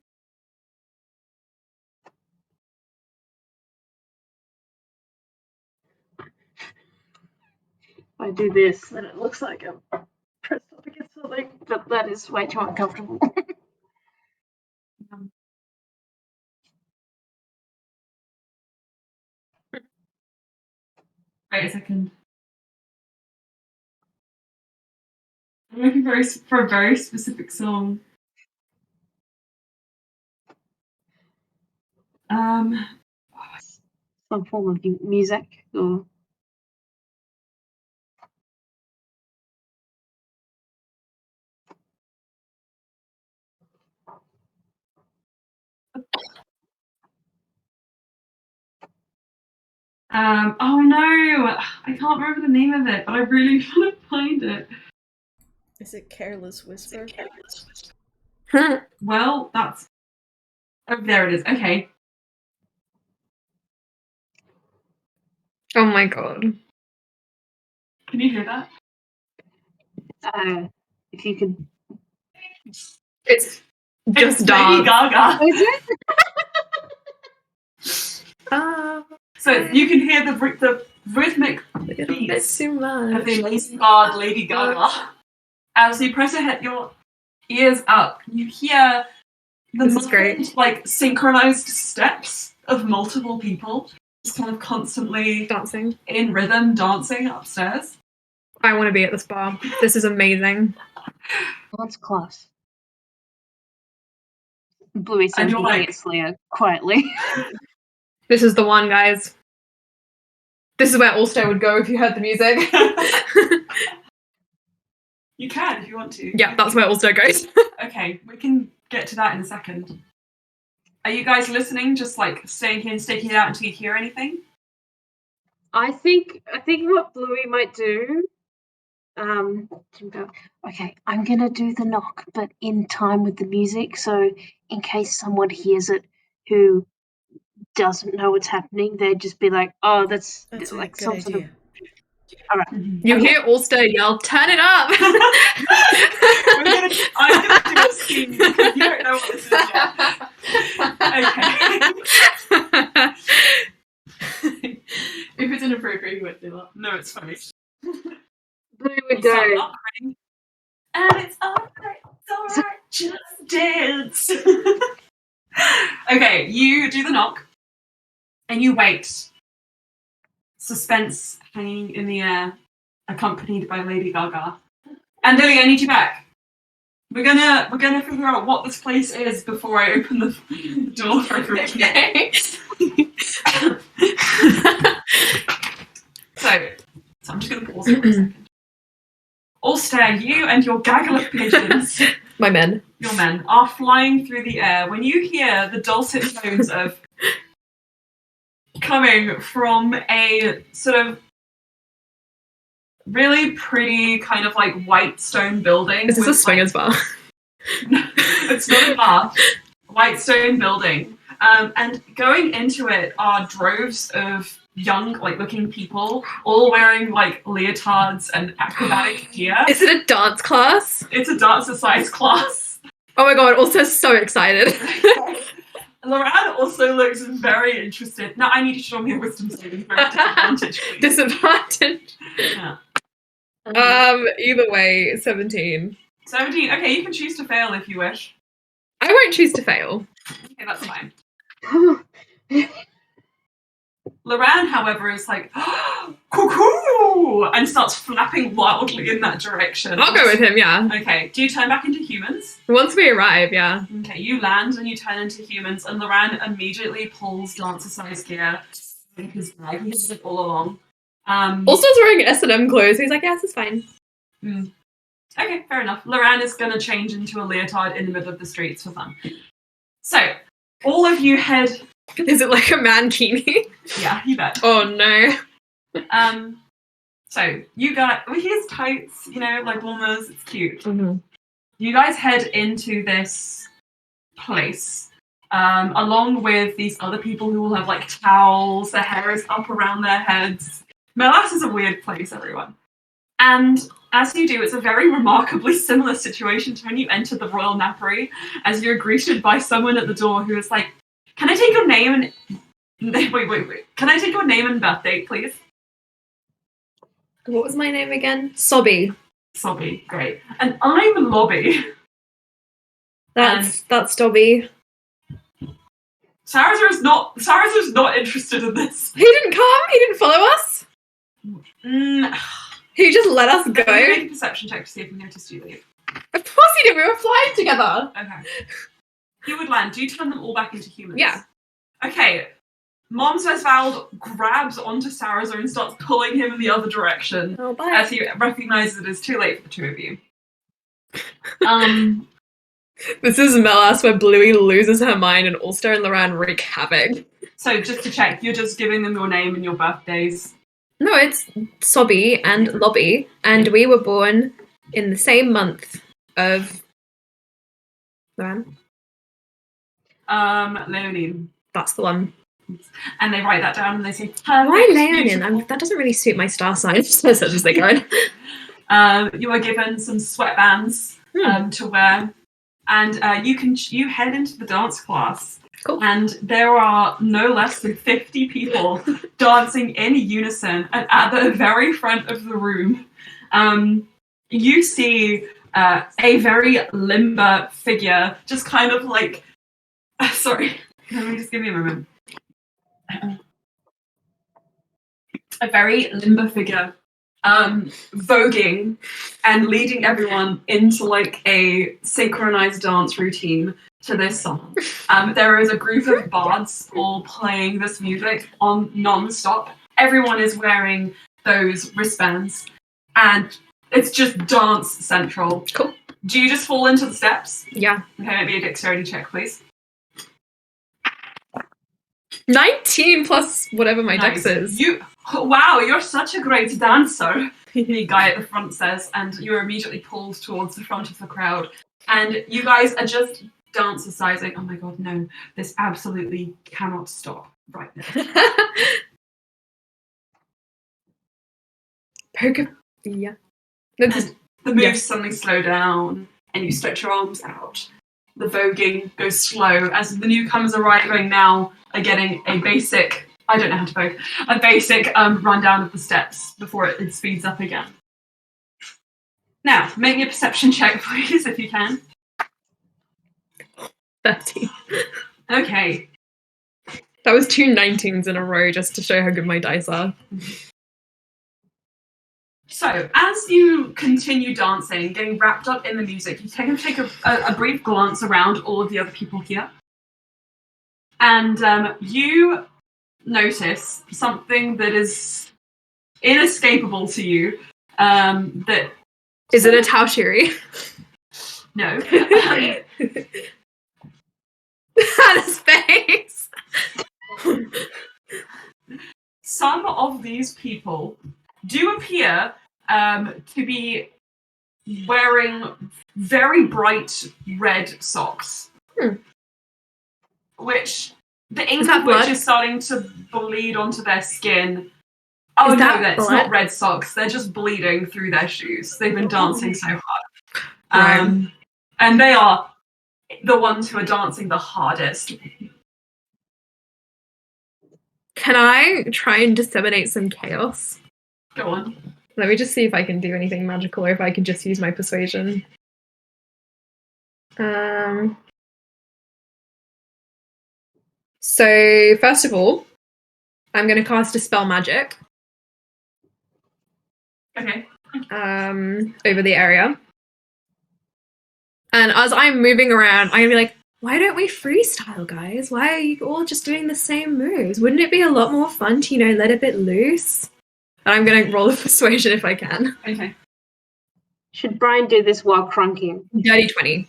If I do this, then it looks like I'm pressed up against something, but that is way too uncomfortable. Wait a second. I'm looking for a very specific song. Some form of music or... Oh no! I can't remember the name of it, but I really want to find it. Is it Careless Whisper? Well, that's... Oh, there it is. Okay. Oh my god. Can you hear that? If you could... It's just Lady dance. Gaga. Is it? So you can hear the rhythmic beats Too much. of the amazing god Lady Gaga. As you press your ears up, you hear the This is great. like synchronized steps of multiple people just kind of constantly Dancing. in rhythm dancing upstairs. I want to be at this bar. This is amazing. That's class. Bluey And says you're like- Slayer quietly. This is the one, guys. This is where Allstar would go if you heard the music. You can if you want to. Yeah, that's where Allstar goes. Okay, we can get to that in a second. Are you guys listening? Just like staying here and staking it out until you hear anything? I think what Bluey might do. Okay, I'm gonna do the knock, but in time with the music, so in case someone hears it who doesn't know what's happening, they'd just be like, "Oh, that's like a some good sort of." idea. All right. You hear Allstar yell, "Turn it up!" I'm gonna do a scene because you don't know what this is yet. Okay. If it's inappropriate, you won't do that. No, it's funny. Bluey would go. And it's alright, just dance. Okay, you do the knock, and you wait. Suspense hanging in the air, accompanied by Lady Gaga. And Lily, I need you back. We're gonna figure out what this place is before I open the door for everyone. Okay. So I'm just gonna pause it for a second. Allstar, you and your gaggle of pigeons, My men. your men, are flying through the air when you hear the dulcet tones of coming from a sort of really pretty kind of like white stone building. Is this a swingers bar? No, it's not a bar. White stone building. And going into it are droves of young, like, looking people, all wearing, like, leotards and acrobatic gear. Is it a dance class? It's a dancer-sized class. Oh my god, also so excited. Loran also looks very interested. Now, I need you to show me a wisdom saving throw at disadvantage, please. Disadvantage. Yeah. Either way, 17. 17. Okay, you can choose to fail if you wish. I won't choose to fail. Okay, that's fine. Loran, however, is like, cuckoo, and starts flapping wildly in that direction. I'll go with him, yeah. Okay, do you turn back into humans? Once we arrive, yeah. Okay, you land and you turn into humans, and Loran immediately pulls dancer-sized gear in his bag. He has it all along. Also, he's wearing S&M clothes. He's like, yeah, this is fine. Okay, fair enough. Loran is going to change into a leotard in the middle of the streets for fun. So, all of you head... Is it like a mankini? Yeah, you bet. Oh, no. So, you got... Well, he has tights, you know, like warmers. It's cute. Mm-hmm. You guys head into this place, along with these other people who will have, like, towels. Their hair is up around their heads. Melas is a weird place, everyone. And as you do, it's a very remarkably similar situation to when you enter the Royal Napery, as you're greeted by someone at the door who is like, can I take your name and... Wait. Can I take your name and birth date, please? What was my name again? Sobby. Sobby, great. And I'm Lobby. That's Dobby. Sarazar's not interested in this. He didn't come? He didn't follow us? He just let us go? Make a perception check to see if he noticed you leave. Of course he did. We were flying together. Okay. You would land. Do you turn them all back into humans? Yeah. Okay. Momsvald grabs onto Sarazar and starts pulling him in the other direction. Oh, bye. As he recognizes it is too late for the two of you. This is Melas where Bluey loses her mind and Ulster and Loran wreak havoc. So just to check, you're just giving them your name and your birthdays? No, it's Sobby and Lobby, and we were born in the same month of... Loran? Leonine. That's the one. And they write that down and they say, why Leonin? That doesn't really suit my star sign, such as they go. You are given some sweatbands to wear, and you head into the dance class. Cool. And there are no less than 50 people dancing in unison, and at the very front of the room, you see a very limber figure, just kind of like... sorry, let me just give me a moment. A very limber figure voguing and leading everyone into like a synchronized dance routine to this song. There is a group of bards all playing this music on non-stop. Everyone is wearing those wristbands and it's just dance central. Cool. Do you just fall into the steps? Yeah. Okay, maybe a dexterity check, please. 19 plus whatever my dex is. Wow, you're such a great dancer, the guy at the front says, and you're immediately pulled towards the front of the crowd. And you guys are just dancer-sizing. Oh my god, no. This absolutely cannot stop right now. Poker. Yeah. The moves suddenly slow down, and you stretch your arms out. The voguing goes slow as the newcomers arriving now are getting a basic, I don't know how to vogue, a basic rundown of the steps before it speeds up again. Now, make me a perception check, please, if you can. 30. Okay. That was 2 19s in a row just to show how good my dice are. So, as you continue dancing, getting wrapped up in the music, you take a brief glance around all of the other people here. And you notice something that is inescapable to you. That is it a Taoshiri? No. Hannah's face! Some of these people do appear to be wearing very bright red socks. Which the ink of which is starting to bleed onto their skin. Oh no, that's not red socks. They're just bleeding through their shoes. They've been dancing so hard. And they are the ones who are dancing the hardest. Can I try and disseminate some chaos? Go on. Let me just see if I can do anything magical or if I can just use my persuasion. So, first of all, I'm going to cast Dispel Magic. Okay. Over the area. And as I'm moving around, I'm going to be like, why don't we freestyle, guys? Why are you all just doing the same moves? Wouldn't it be a lot more fun to, let a bit loose? And I'm going to roll a persuasion if I can. Okay. Should Brian do this while crunking? Dirty 20.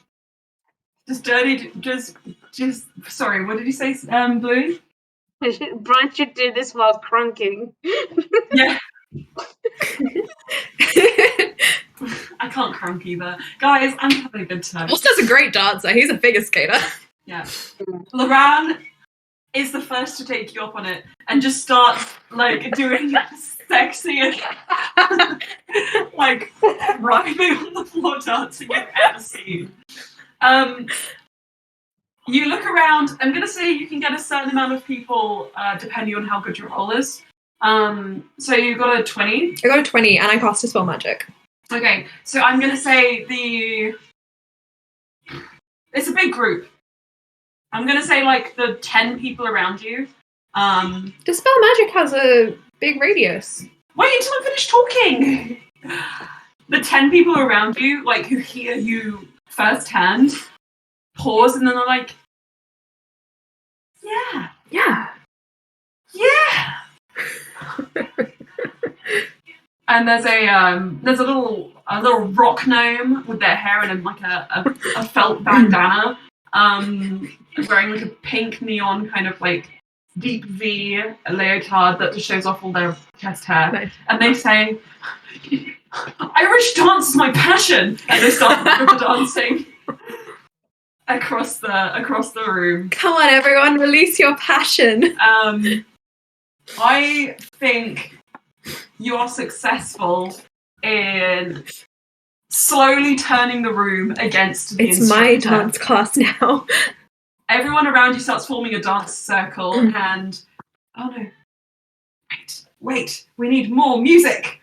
Sorry, what did you say, Blue? Brian should do this while crunking. Yeah. I can't crunk either. Guys, I'm having a good time. Ulster's a great dancer. He's a figure skater. Yeah. Loran is the first to take you up on it and just start, doing the sexiest, writhing on the floor dancing you've ever seen. You look around. I'm going to say you can get a certain amount of people depending on how good your roll is. So you got a 20? I got a 20 and I cast Dispel Magic. Okay, so I'm going to say it's a big group. I'm going to say the 10 people around you. Dispel Magic has a big radius. Wait until I finish talking! The 10 people around you, who hear you firsthand, pause and then they're like, yeah. And there's a little rock gnome with their hair in a felt bandana, wearing a pink neon kind of deep V leotard that just shows off all their chest hair. Nice. And they say, Irish dance is my passion, and they start dancing across the room. Come on, everyone, release your passion. I think you are successful in slowly turning the room against the instructor. It's my dance class now. Everyone around you starts forming a dance circle and... Oh no. Wait. We need more music.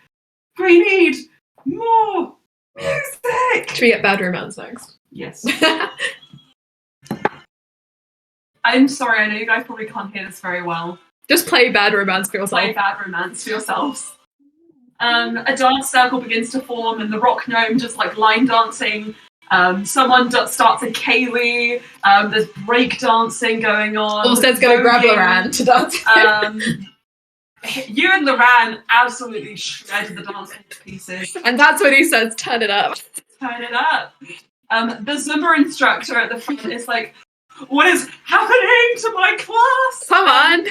We need more music. Should we get Bad Romance next? Yes. I'm sorry, I know you guys probably can't hear this very well. Just play Bad Romance for yourself. Play Bad Romance for yourselves. A dance circle begins to form and the rock gnome just line dancing. Someone starts a Kaylee. There's break dancing going on. Ulster's going to grab Loran to dance. You and Loran absolutely shredded the dance to pieces. And that's when he says, turn it up. Turn it up. The Zumba instructor at the front is like, what is happening to my class? Come on.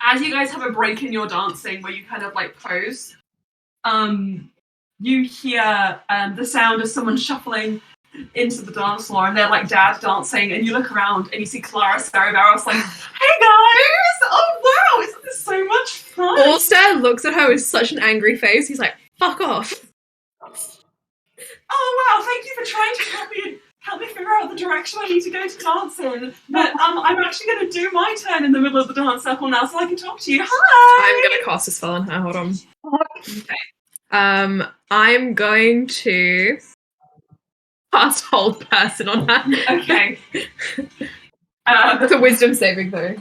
As you guys have a break in your dancing where you kind of pose, you hear the sound of someone shuffling into the dance floor and they're dad dancing and you look around and you see Clara Sarabaros hey guys! Oh wow, isn't this so much fun? Ulster looks at her with such an angry face. He's like, fuck off. Oh wow, thank you for trying to help me figure out the direction I need to go to dance in. But I'm actually going to do my turn in the middle of the dance circle now so I can talk to you. Hi! I'm going to cast a spell on her. Hold on. Okay. I'm going to cast Hold Person on her. Okay. It's a wisdom saving throw.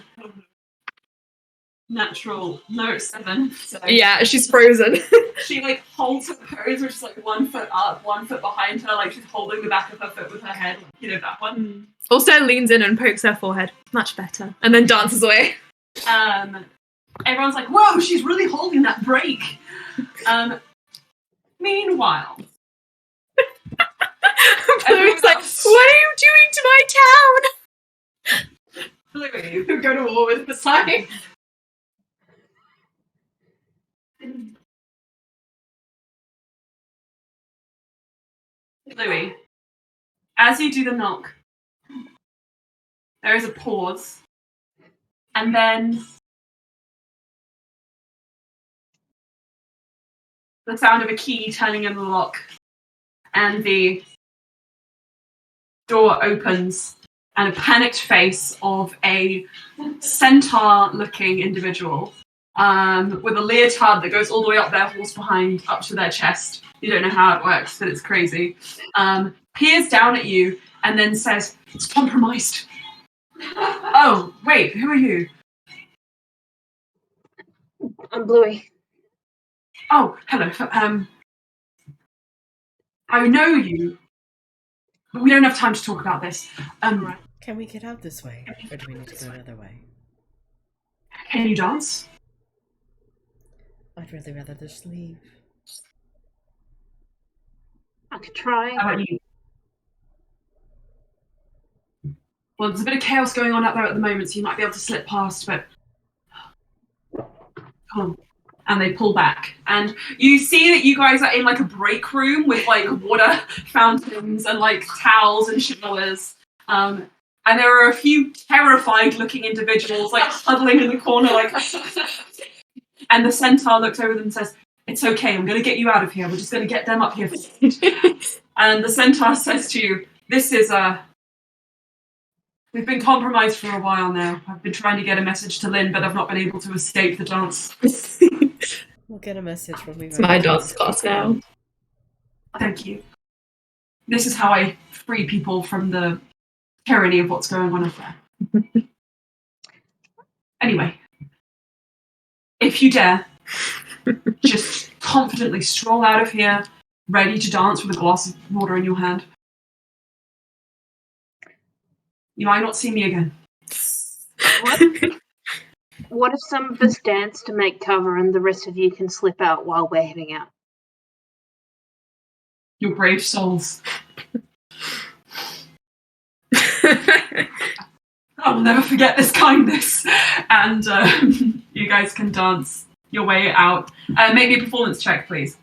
Natural. No, it's 7. So. Yeah, she's frozen. She holds her pose, which is 1 foot up, 1 foot behind her, she's holding the back of her foot with her head, that one. Also leans in and pokes her forehead. Much better. And then dances away. Everyone's like, whoa, she's really holding that break. Meanwhile. Bluey's like, what are you doing to my town? Bluey, who go to war with the sign. Louis, as you do the knock, there is a pause, and then the sound of a key turning in the lock, and the door opens, and a panicked face of a centaur-looking individual with a leotard that goes all the way up their horse behind, up to their chest. You don't know how it works, but it's crazy. Peers down at you and then says, "It's compromised." Oh, wait, who are you? I'm Bluey. Oh, hello. I know you, but we don't have time to talk about this. Can we get out this way, or do we need to go another way? Can you dance? I'd really rather just leave. I could try. How about you? Well, there's a bit of chaos going on out there at the moment, so you might be able to slip past, but come on. And they pull back. And you see that you guys are in like a break room with like water fountains and like towels and showers. And there are a few terrified looking individuals like huddling in the corner like and the centaur looks over them and says, "It's okay, I'm gonna get you out of here. We're just gonna get them up here." And the centaur says to you, "This is we've been compromised for a while now. I've been trying to get a message to Lynn, but I've not been able to escape the dance." We'll get a message when we. It's my dance class now. Thank you. This is how I free people from the tyranny of what's going on up there. Anyway, if you dare, just confidently stroll out of here, ready to dance with a glass of water in your hand. You might not see me again. What if some of us dance to make cover and the rest of you can slip out while we're heading out? Your brave souls. I will never forget this kindness. And you guys can dance your way out. Make me a performance check, please.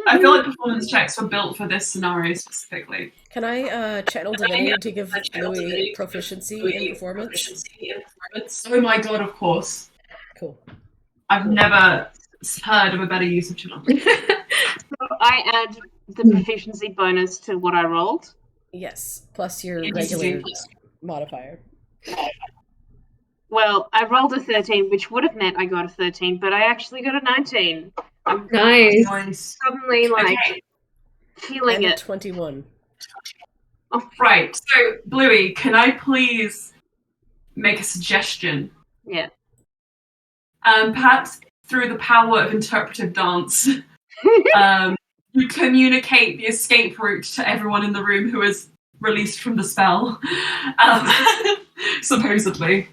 I feel like performance checks were built for this scenario specifically. Can I channel divinity to give Louis proficiency in performance? Oh my god, of course. Cool. I've never heard of a better use of channel. So I add the proficiency bonus to what I rolled? Yes, plus your regular modifier. Well, I rolled a 13, which would have meant I got a 13, but I actually got a 19. I'm Nice. suddenly feeling and it. 21. Oh. Right, so Bluey, can I please make a suggestion? Yeah. Perhaps through the power of interpretive dance, you communicate the escape route to everyone in the room who is released from the spell. Supposedly.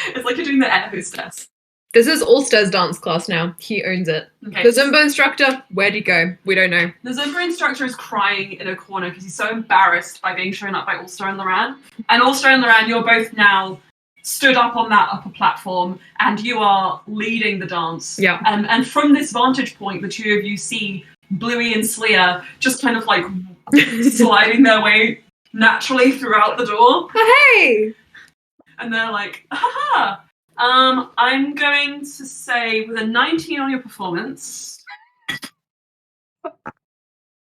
It's like you're doing the air hostess. This is Ulster's dance class now. He owns it. Okay. The Zumba instructor, where'd he go? We don't know. The Zumba instructor is crying in a corner because he's so embarrassed by being shown up by Ulster and Loran. And Ulster and Loran, you're both now stood up on that upper platform and you are leading the dance. Yeah. And from this vantage point, the two of you see Bluey and Sleer just kind of like sliding their way naturally throughout the door. Hey! And they're like, haha! I'm going to say with a 19 on your performance.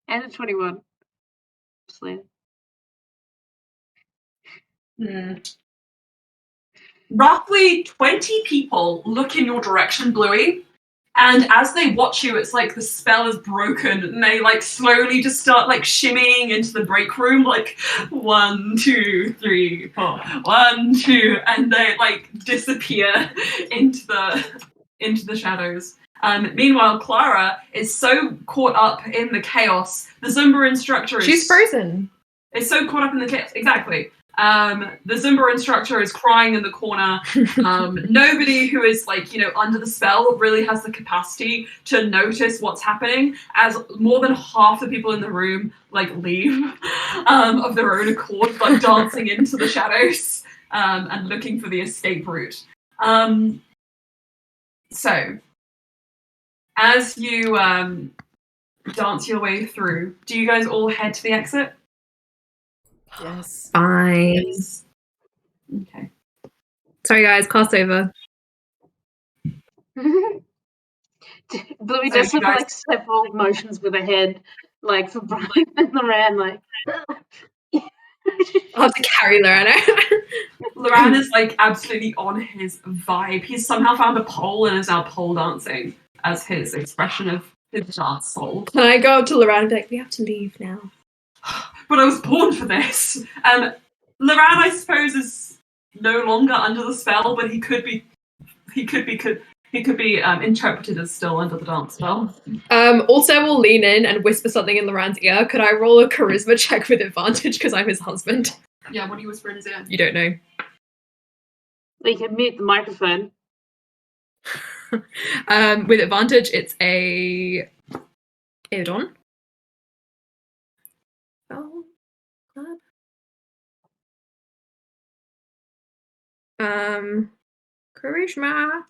And a 21. Sleer. Roughly 20 people look in your direction, Bluey, and as they watch you, it's like the spell is broken, and they like slowly just start like shimmying into the break room, like 1, 2, 3, 4, 1, 2, and they like disappear into the shadows. Meanwhile, Clara is so caught up in the chaos. The Zumba instructor She's frozen. Is so caught up in the chaos. Exactly. The Zumba instructor is crying in the corner. Nobody who is under the spell really has the capacity to notice what's happening, as more than half the people in the room leave of their own accord, dancing into the shadows and looking for the escape route. So As you dance your way through, do you guys all head to the exit? Yes. Fine. Yes. Okay. Sorry, guys. Class over. Bluey does have like several motions with her head, like for Brian and Loran, like. I'll have to carry Loran out. Loran is like absolutely on his vibe. He's somehow found a pole and is now pole dancing as his expression of his dance soul. Can I go up to Loran and be like, we have to leave now? But I was born for this. Loran, I suppose, is no longer under the spell, but he could be interpreted as still under the dance spell. Also, we'll lean in and whisper something in Loran's ear. Could I roll a charisma check with advantage because I'm his husband? Yeah, what do you whisper in his ear? You don't know. We can mute the microphone. With advantage, it's a Eodon. Oh, charisma.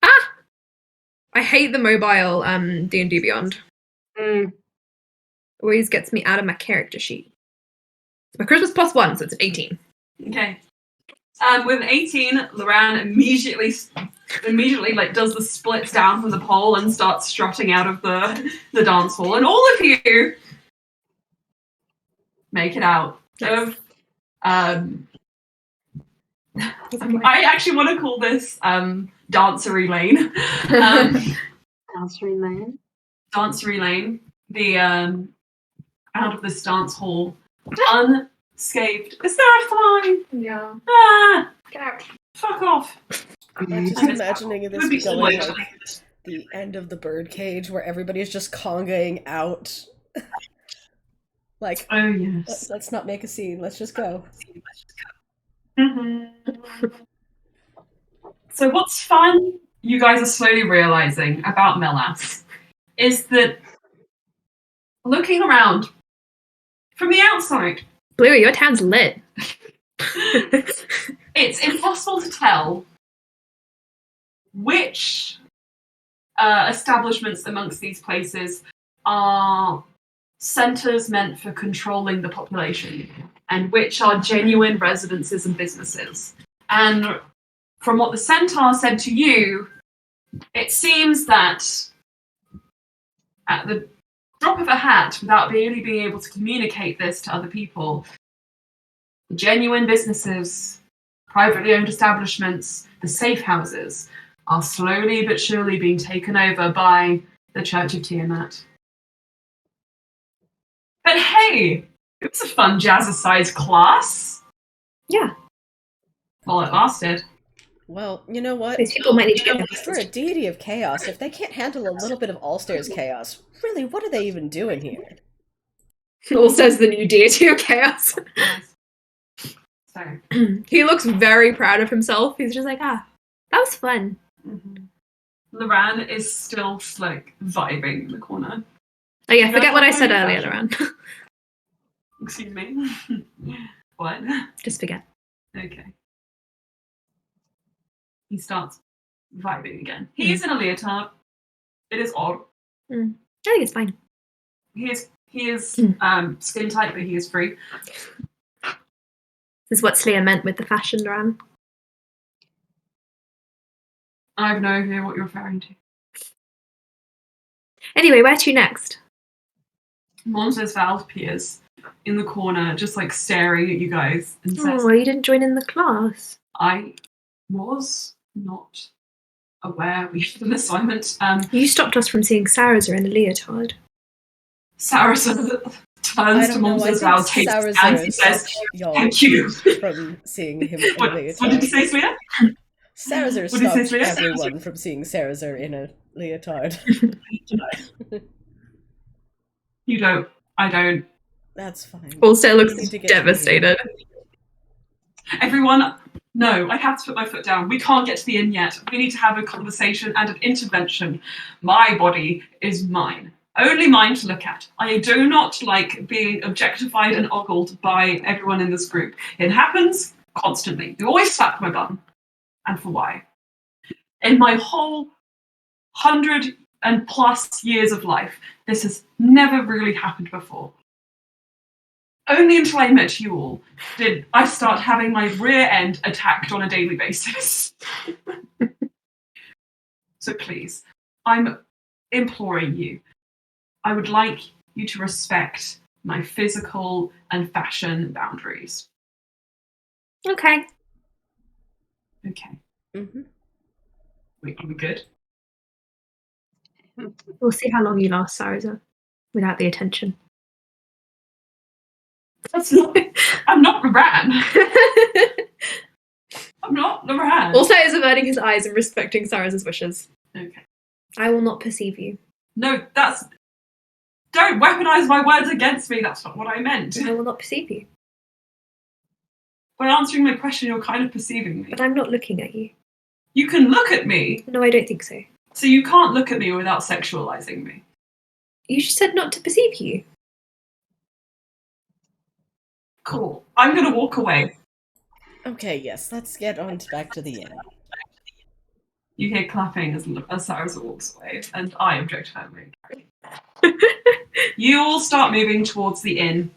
Ah! I hate the mobile D&D Beyond. Always gets me out of my character sheet. My charisma's +1, so it's an 18. Okay. With an 18, Loran immediately like does the splits down from the pole and starts strutting out of the dance hall, and all of you make it out of. I actually want to call this Dancery Lane. Dancery Lane. Dancery Lane. The out of this dance hall, unscathed. Is there a fly? Yeah. Ah! Get out. Fuck off. I'm just imagining this going like the end of the birdcage where everybody's just congaing out. Like, oh yes. Let's not make a scene. Let's just go. Mm-hmm. So what's fun, you guys are slowly realizing about Melas, is that looking around from the outside, Bluey, your town's lit. it's impossible to tell which establishments amongst these places are centres meant for controlling the population and which are genuine residences and businesses. And from what the centaur said to you, it seems that at the drop of a hat, without really being able to communicate this to other people, genuine businesses, privately owned establishments, the safe houses, are slowly but surely being taken over by the Church of Tiamat. But hey, it was a fun jazzercise class. Yeah. Well, it lasted. Well, you know what? These people might need to get For a deity of chaos, if they can't handle a little bit of All-Stars chaos, really, what are they even doing here? All-Stars the new deity of chaos. So. He looks very proud of himself. He's just like, that was fun. Mm-hmm. Loran is still like vibing in the corner. Oh yeah, forget what I said earlier, Loran. Excuse me. What? Just forget. Okay. He starts vibing again. He is in a leotard. It is odd. I think it's fine. He is skin tight, but he is free. This is what Slayer meant with the fashion, Loran. I have no idea what you're referring to. Anyway, where to next? Monsters Val appears in the corner, just like staring at you guys, and says, "Oh, you didn't join in the class." I was not aware we had an assignment. You stopped us from seeing Saraza in a leotard. Saraza turns to Monsters Val, takes his hands, and says, "Thank you." From seeing him in a leotard. What did you say, Slia? Sarazer stopped everyone from seeing Sarazer in a leotard. You don't. I don't. That's fine. Also looks devastated. Everyone, no, I have to put my foot down. We can't get to the inn yet. We need to have a conversation and an intervention. My body is mine. Only mine to look at. I do not like being objectified and ogled by everyone in this group. It happens constantly. You always slap my bum. And for why? In my whole 100 and plus years of life, this has never really happened before. Only until I met you all did I start having my rear end attacked on a daily basis. So please, I'm imploring you. I would like you to respect my physical and fashion boundaries. Okay. Okay. Mm-hmm. Wait, are we good? We'll see how long you last, Sarza, without the attention. I'm not Loran. I'm not Loran. Also is averting his eyes and respecting Sarza's wishes. Okay. I will not perceive you. No, don't weaponize my words against me. That's not what I meant. I will not perceive you. When answering my question, you're kind of perceiving me. But I'm not looking at you. You can look at me. No, I don't think so. So you can't look at me without sexualizing me. You just said not to perceive you. Cool. I'm going to walk away. Okay, yes, let's get on back to the inn. You hear clapping as Sarza walks away, and I objectify Carrie. You all start moving towards the inn.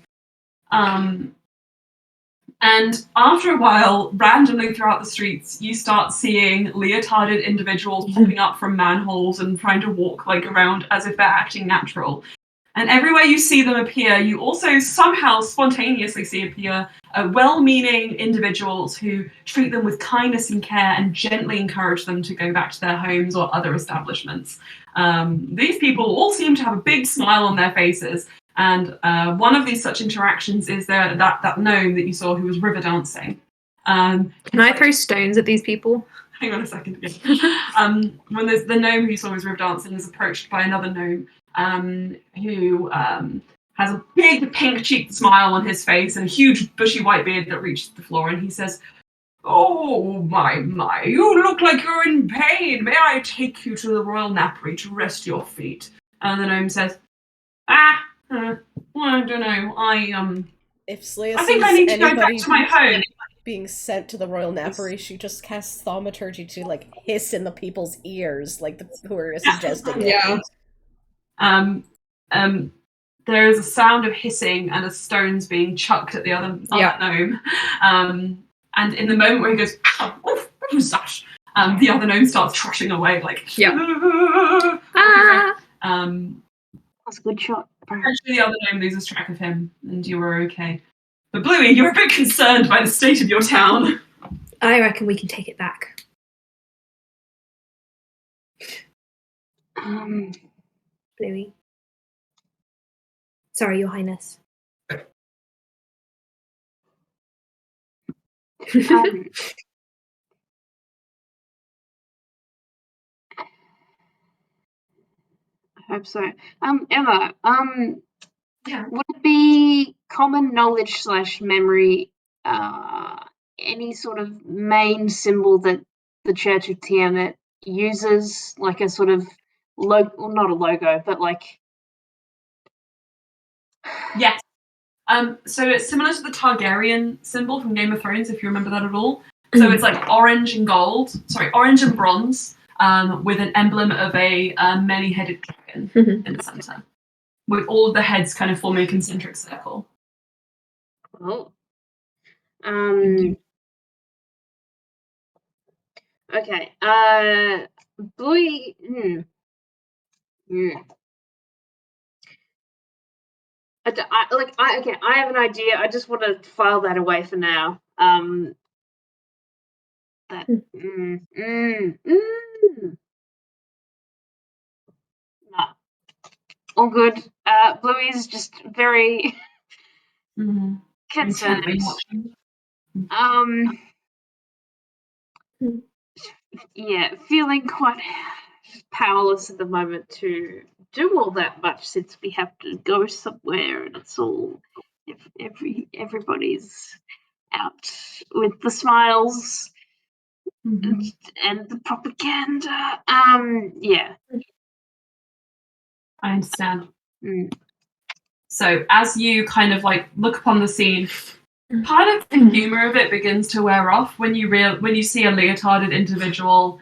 And after a while, randomly throughout the streets, you start seeing leotarded individuals popping up from manholes and trying to walk around as if they're acting natural. And everywhere you see them appear, you also somehow spontaneously see appear well-meaning individuals who treat them with kindness and care and gently encourage them to go back to their homes or other establishments. These people all seem to have a big smile on their faces. And one of these such interactions is that gnome that you saw who was river dancing. Can I throw stones at these people? Hang on a second again. When there's the gnome who you saw was river dancing is approached by another gnome who has a big pink-cheeked smile on his face and a huge bushy white beard that reaches the floor, and he says, "Oh, my, you look like you're in pain. May I take you to the royal napery to rest your feet?" And the gnome says, I don't know. If Slaya I think I need to go back to my home. Being sent to the royal napery, she just casts thaumaturgy to hiss in the people's ears, who are suggesting it. Yeah. There is a sound of hissing and a stones being chucked at the other gnome. And in the moment where he goes, "Oh, what was that?" The other gnome starts trashing away That's a good shot. Actually, the other gnome loses track of him, and you are okay. But Bluey, you're a bit concerned by the state of your town. I reckon we can take it back. Bluey. Sorry, Your Highness. I hope so. Emma, Yeah. would it be common knowledge / memory, any sort of main symbol that the Church of Tiamat uses, like a sort of logo, well, not a logo, but Yes. So it's similar to the Targaryen symbol from Game of Thrones, if you remember that at all. So it's orange and bronze, with an emblem of a many-headed dragon in the center, with all of the heads kind of forming a concentric circle. Oh. Okay. Bluey. I have an idea. I just want to file that away for now. No. All good. Bluey's just very concerned. Yeah, feeling quite powerless at the moment to do all that much, since we have to go somewhere and it's all everybody's out with the smiles and the propaganda. Yeah. I understand. So as you kind of look upon the scene, part of the humor of it begins to wear off when you see a leotarded individual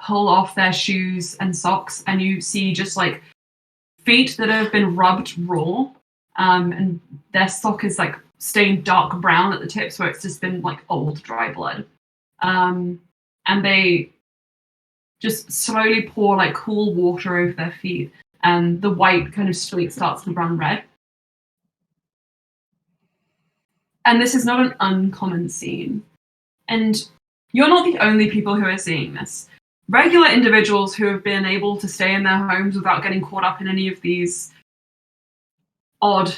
pull off their shoes and socks, and you see just like feet that have been rubbed raw, and their sock is like stained dark brown at the tips where it's just been like old dry blood. And they just slowly pour like cool water over their feet, and the white kind of streak starts to run red. And this is not an uncommon scene. And you're not the only people who are seeing this. Regular individuals who have been able to stay in their homes without getting caught up in any of these odd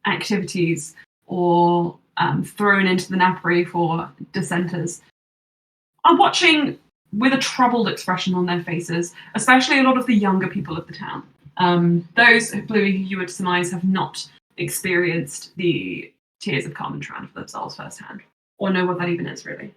activities or thrown into the nappary for dissenters are watching with a troubled expression on their faces, especially a lot of the younger people of the town. Those who you would surmise have not experienced the Tears of Carmentran for themselves firsthand, or know what that even is, really.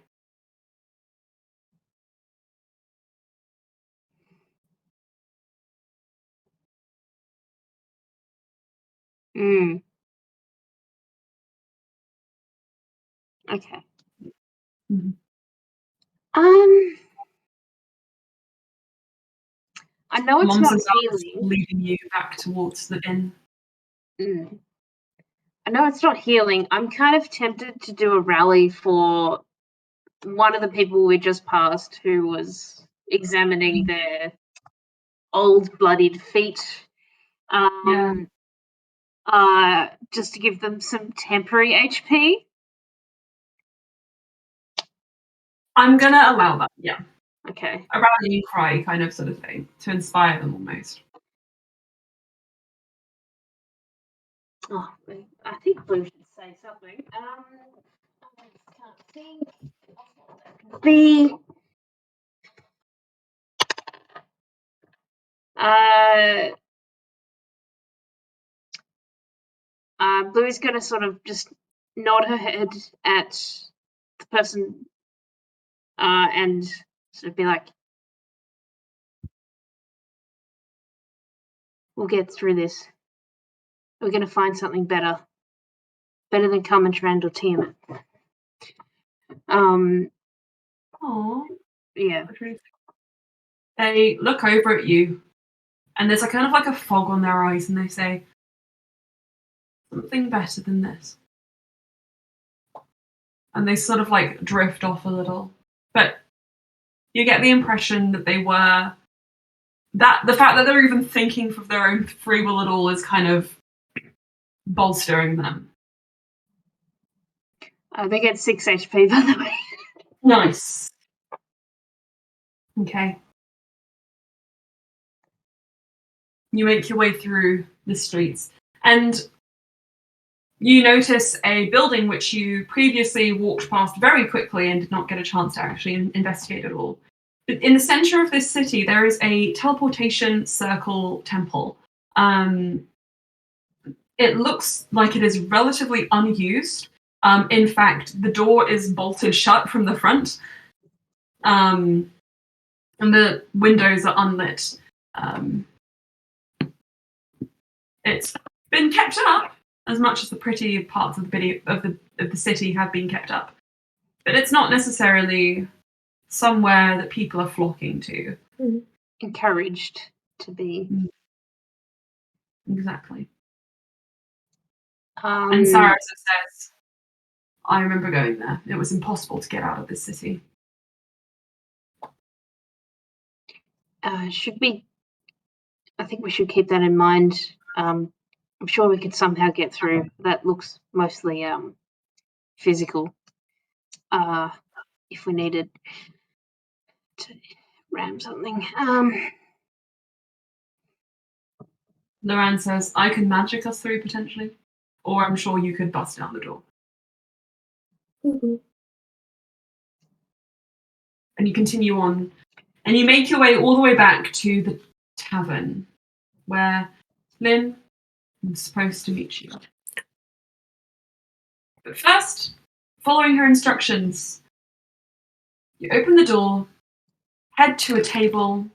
Okay. Mm-hmm. I know it's not healing. Leading you back towards the inn. I know it's not healing. I'm kind of tempted to do a rally for one of the people we just passed who was examining their old bloodied feet. Just to give them some temporary HP. I'm going to allow that, yeah. Okay. A rallying cry kind of sort of thing, to inspire them almost. Oh, I think Blue should say something. I can't think. Blue's going to sort of just nod her head at the person and sort of be like, we'll get through this. We're going to find something better than Carmentran or Tiamat. Yeah. They look over at you, and there's a kind of like a fog on their eyes, and they say, something better than this. And they sort of like drift off a little. But you get the impression that they were, that the fact that they're even thinking of their own free will at all is kind of bolstering them. They get 6 HP, by the way. Nice. Okay. You make your way through the streets, and you notice a building which you previously walked past very quickly and did not get a chance to actually investigate at all. But in the center of this city, there is a teleportation circle temple. It looks like it is relatively unused. In fact, the door is bolted shut from the front, and the windows are unlit. It's been kept up as much as the pretty parts of the city have been kept up, but it's not necessarily somewhere that people are flocking to. Encouraged to be. Exactly. And Sarah says, I remember going there. It was impossible to get out of this city. Should we? I think we should keep that in mind. I'm sure we could somehow get through. That looks mostly physical. If we needed to ram something. Loran says, I can magic us through potentially, or I'm sure you could bust down the door. Mm-hmm. And you continue on, and you make your way all the way back to the tavern, where Lynn was supposed to meet you. But first, following her instructions, you open the door, head to a table,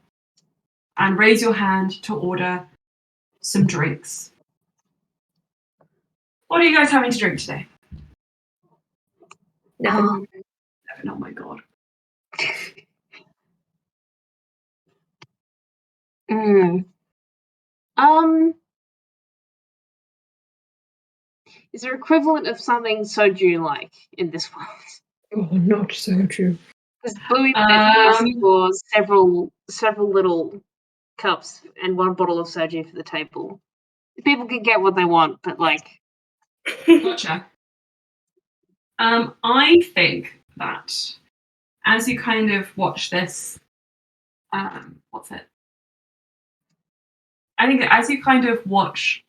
and raise your hand to order some drinks. What are you guys having to drink today? No. Oh my god. Is there equivalent of something soju-like in this world? Oh, not soju. Because Bluey asked for several little cups and one bottle of soju for the table. People can get what they want, but like... Gotcha. I think that as you kind of watch this, what's it? I think that as you kind of watch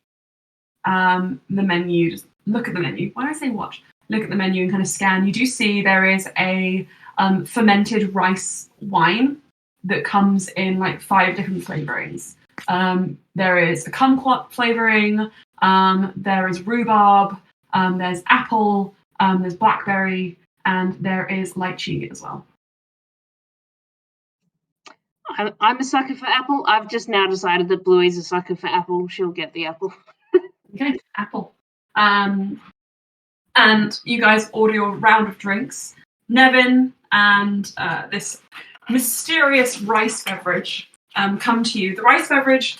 the menu, just look at the menu. Why do I say watch? Look at the menu and kind of scan. You do see there is a fermented rice wine that comes in like 5 different flavorings. There is a kumquat flavoring. There is rhubarb. There's apple. There's blackberry, and there is lychee as well. I'm a sucker for apple. I've just now decided that Bluey's a sucker for apple. She'll get the apple. Okay, apple. And you guys order your round of drinks. Nevin and this mysterious rice beverage come to you. The rice beverage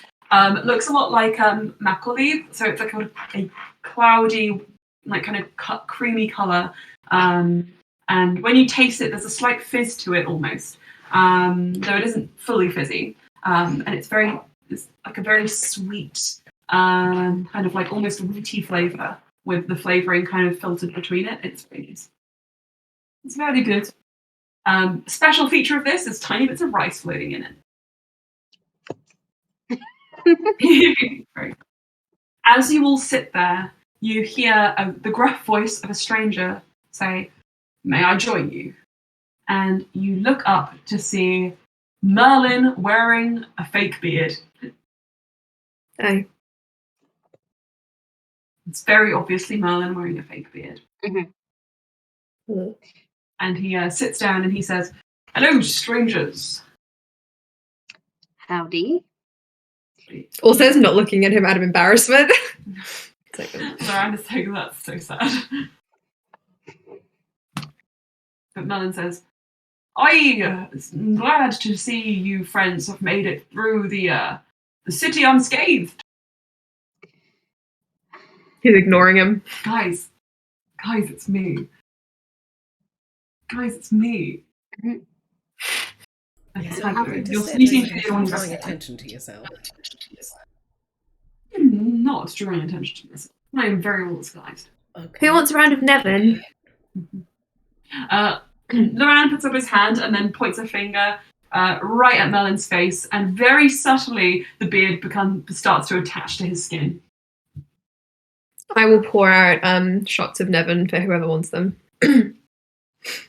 looks a lot like mackerel, so it's like a cloudy, like kind of creamy colour. And when you taste it, there's a slight fizz to it almost, though it isn't fully fizzy. And it's like a very sweet, kind of like almost wheaty flavour with the flavouring kind of filtered between it. It's very nice. It's very good. Special feature of this is tiny bits of rice floating in it. Right. As you all sit there, you hear the gruff voice of a stranger say, "May I join you?" And you look up to see Merlin wearing a fake beard. Oh. It's very obviously Merlin wearing a fake beard. Mm-hmm. And he sits down and he says, "Hello, strangers." Howdy. Also, not looking at him out of embarrassment. Sorry, I'm just saying that's so sad. But Merlin says, "I'm glad to see you friends have made it through the city unscathed." He's ignoring him. Guys, it's me. Guys, it's me. Yes, Okay, you're drawing attention to yourself. I'm not drawing attention to this. I am very well disguised. Okay. Who wants a round of Nevin? Loran puts up his hand and then points a finger right at Merlin's face, and very subtly the beard starts to attach to his skin. I will pour out shots of Nevin for whoever wants them.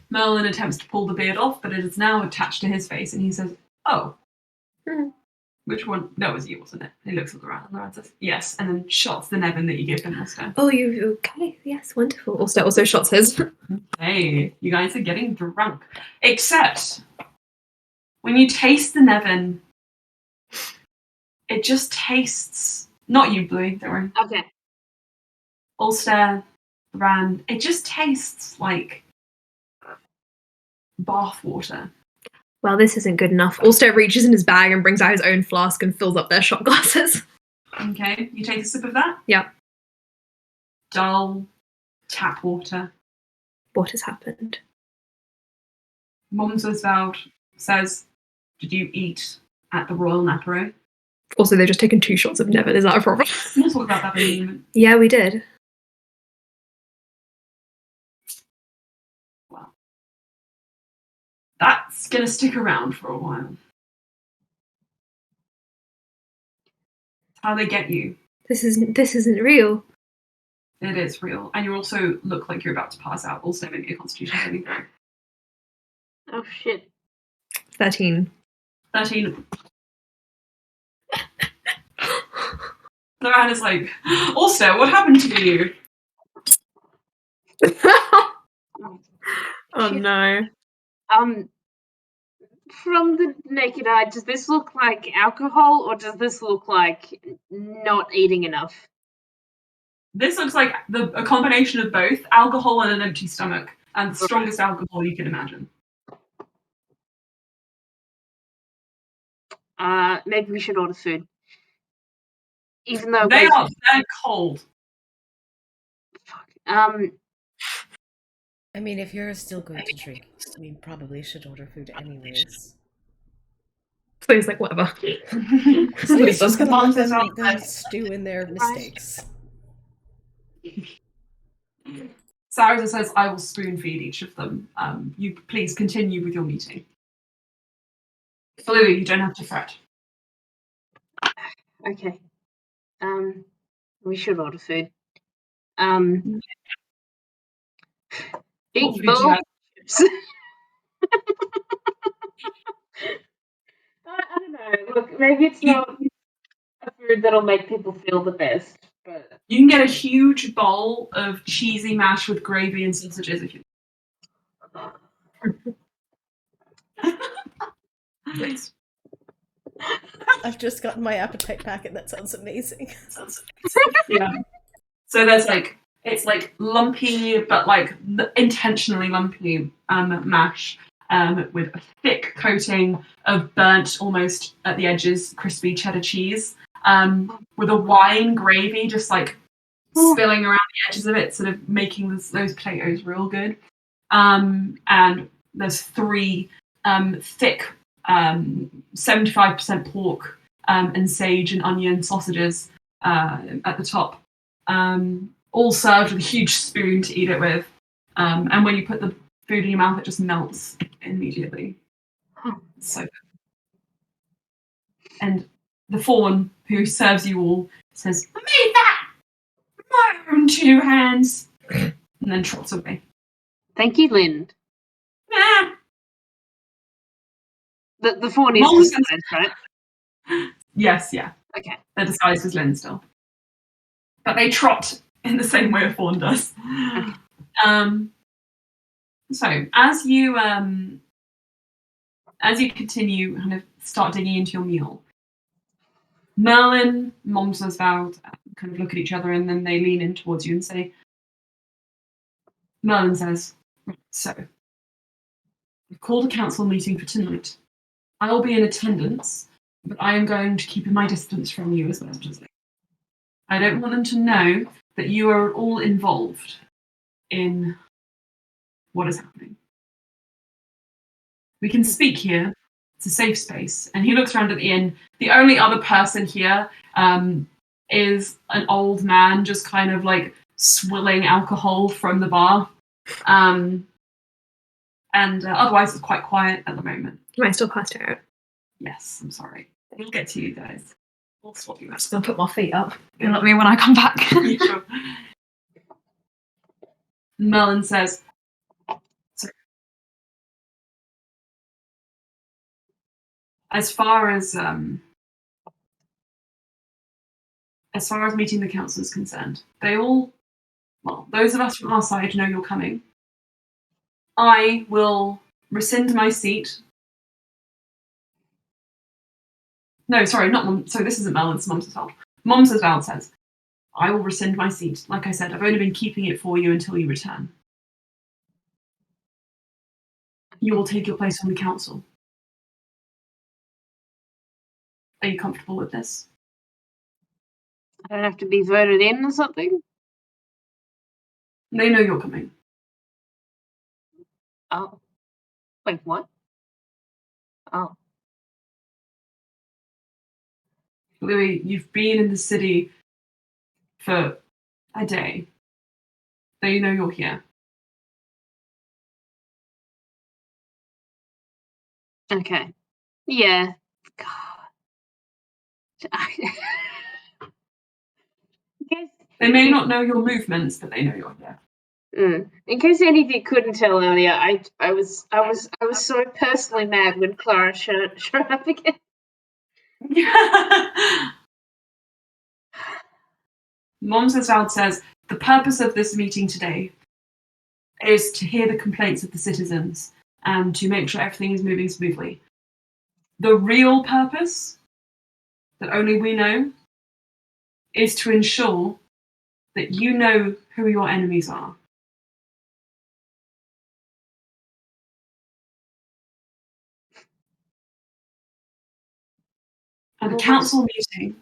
Merlin attempts to pull the beard off, but it is now attached to his face, and he says, "Oh. Which one? That was you, wasn't it?" He looks at Loran, and Loran says, "Yes," and then shots the Nevin that you gave him last time. Oh, you okay? Yes, wonderful. Also shots his. Hey, you guys are getting drunk. Except when you taste the Nevin, it just tastes. Not you, Bluey. Don't worry. Okay. Ulster, Loran. It just tastes like bath water. Well, this isn't good enough. Ulster reaches in his bag and brings out his own flask and fills up their shot glasses. Okay, you take a sip of that? Yeah. Dull tap water. What has happened? Momsveld says, "Did you eat at the Royal Napero?" Also, they've just taken 2 shots of Nevin. Is that a problem? We'll talk about that in a moment. Yeah, we did. Well, that's going to stick around for a while. How they get you. This isn't real. It is real. And you also look like you're about to pass out. Also, maybe a constitution saving throw. Oh, shit. 13. 13. Loran is like, "Also, what happened to you?" Oh no. From the naked eye, does this look like alcohol or does this look like not eating enough? This looks like a combination of both alcohol and an empty stomach, and the strongest alcohol you can imagine. maybe we should order food. Even though they're cold. Fuck. I mean, if you're still going to drink, we probably should order food anyways. Please, like, whatever. We're just gonna let them go stew in their mistakes. Sarah says, I will spoon feed each of them. You please continue with your meeting. Louis, you don't have to fret. Okay. We should order food. Big bowl chips. I don't know. Look, maybe it's not a food that'll make people feel the best, but you can get a huge bowl of cheesy mash with gravy and sausages if you. Nice. I've just gotten my appetite packet. That sounds amazing. Yeah. So there's it's lumpy, but intentionally lumpy mash with a thick coating of burnt, almost at the edges, crispy cheddar cheese, with a wine gravy just spilling around the edges of it, sort of making those potatoes real good. And there's 3 thick 75% pork and sage and onion sausages at the top, all served with a huge spoon to eat it with. And when you put the food in your mouth, it just melts immediately. So good. And the fawn who serves you all says, I made that with my own 2 hands, and then trots away. Thank you, Lind. Ah. The fawn is disguised, right? Yes, yeah. Okay. They're disguised as Lynn still. But they trot in the same way a fawn does. Okay. So as you continue, kind of start digging into your meal, Merlin, Momsesvald kind of look at each other and then they lean in towards you and say, Merlin says, so, we've called a council meeting for tonight. I will be in attendance, but I am going to keep my distance from you as best as I don't want them to know that you are all involved in what is happening. We can speak here. It's a safe space. And he looks around at the inn. The only other person here is an old man just kind of swilling alcohol from the bar. And otherwise it's quite quiet at the moment. Am I still passed out? Yes, I'm sorry. We'll get to you guys. We'll swap you out. I'm just going to put my feet up. You'll let me when I come back. Yeah, sure. Merlin says, as far as meeting the council is concerned, those of us from our side know you're coming. I will rescind my seat. No, sorry, not Mom. So this isn't Merlin's, Momsesvald. Momsesvald says, I will rescind my seat. Like I said, I've only been keeping it for you until you return. You will take your place on the council. Are you comfortable with this? I don't have to be voted in or something? They know you're coming. Oh. Wait, what? Oh. Louis, you've been in the city for a day. They know you're here. Okay. Yeah. God. They may not know your movements, but they know you're here. In case any of you couldn't tell earlier, I was so personally mad when Clara showed up again. Momsesvald says, the purpose of this meeting today is to hear the complaints of the citizens and to make sure everything is moving smoothly. The real purpose, that only we know, is to ensure that you know who your enemies are. At a council meeting.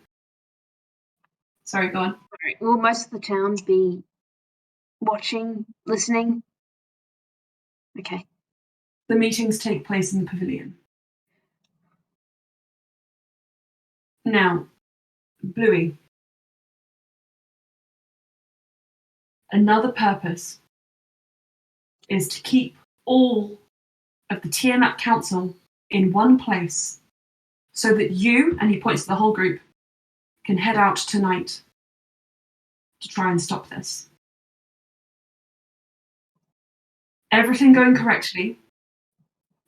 Sorry, go on. Will most of the town be watching, listening? Okay. The meetings take place in the pavilion. Now, Bluey. Another purpose is to keep all of the Tiamat Council in one place so that you, and he points to the whole group, can head out tonight to try and stop this. Everything going correctly,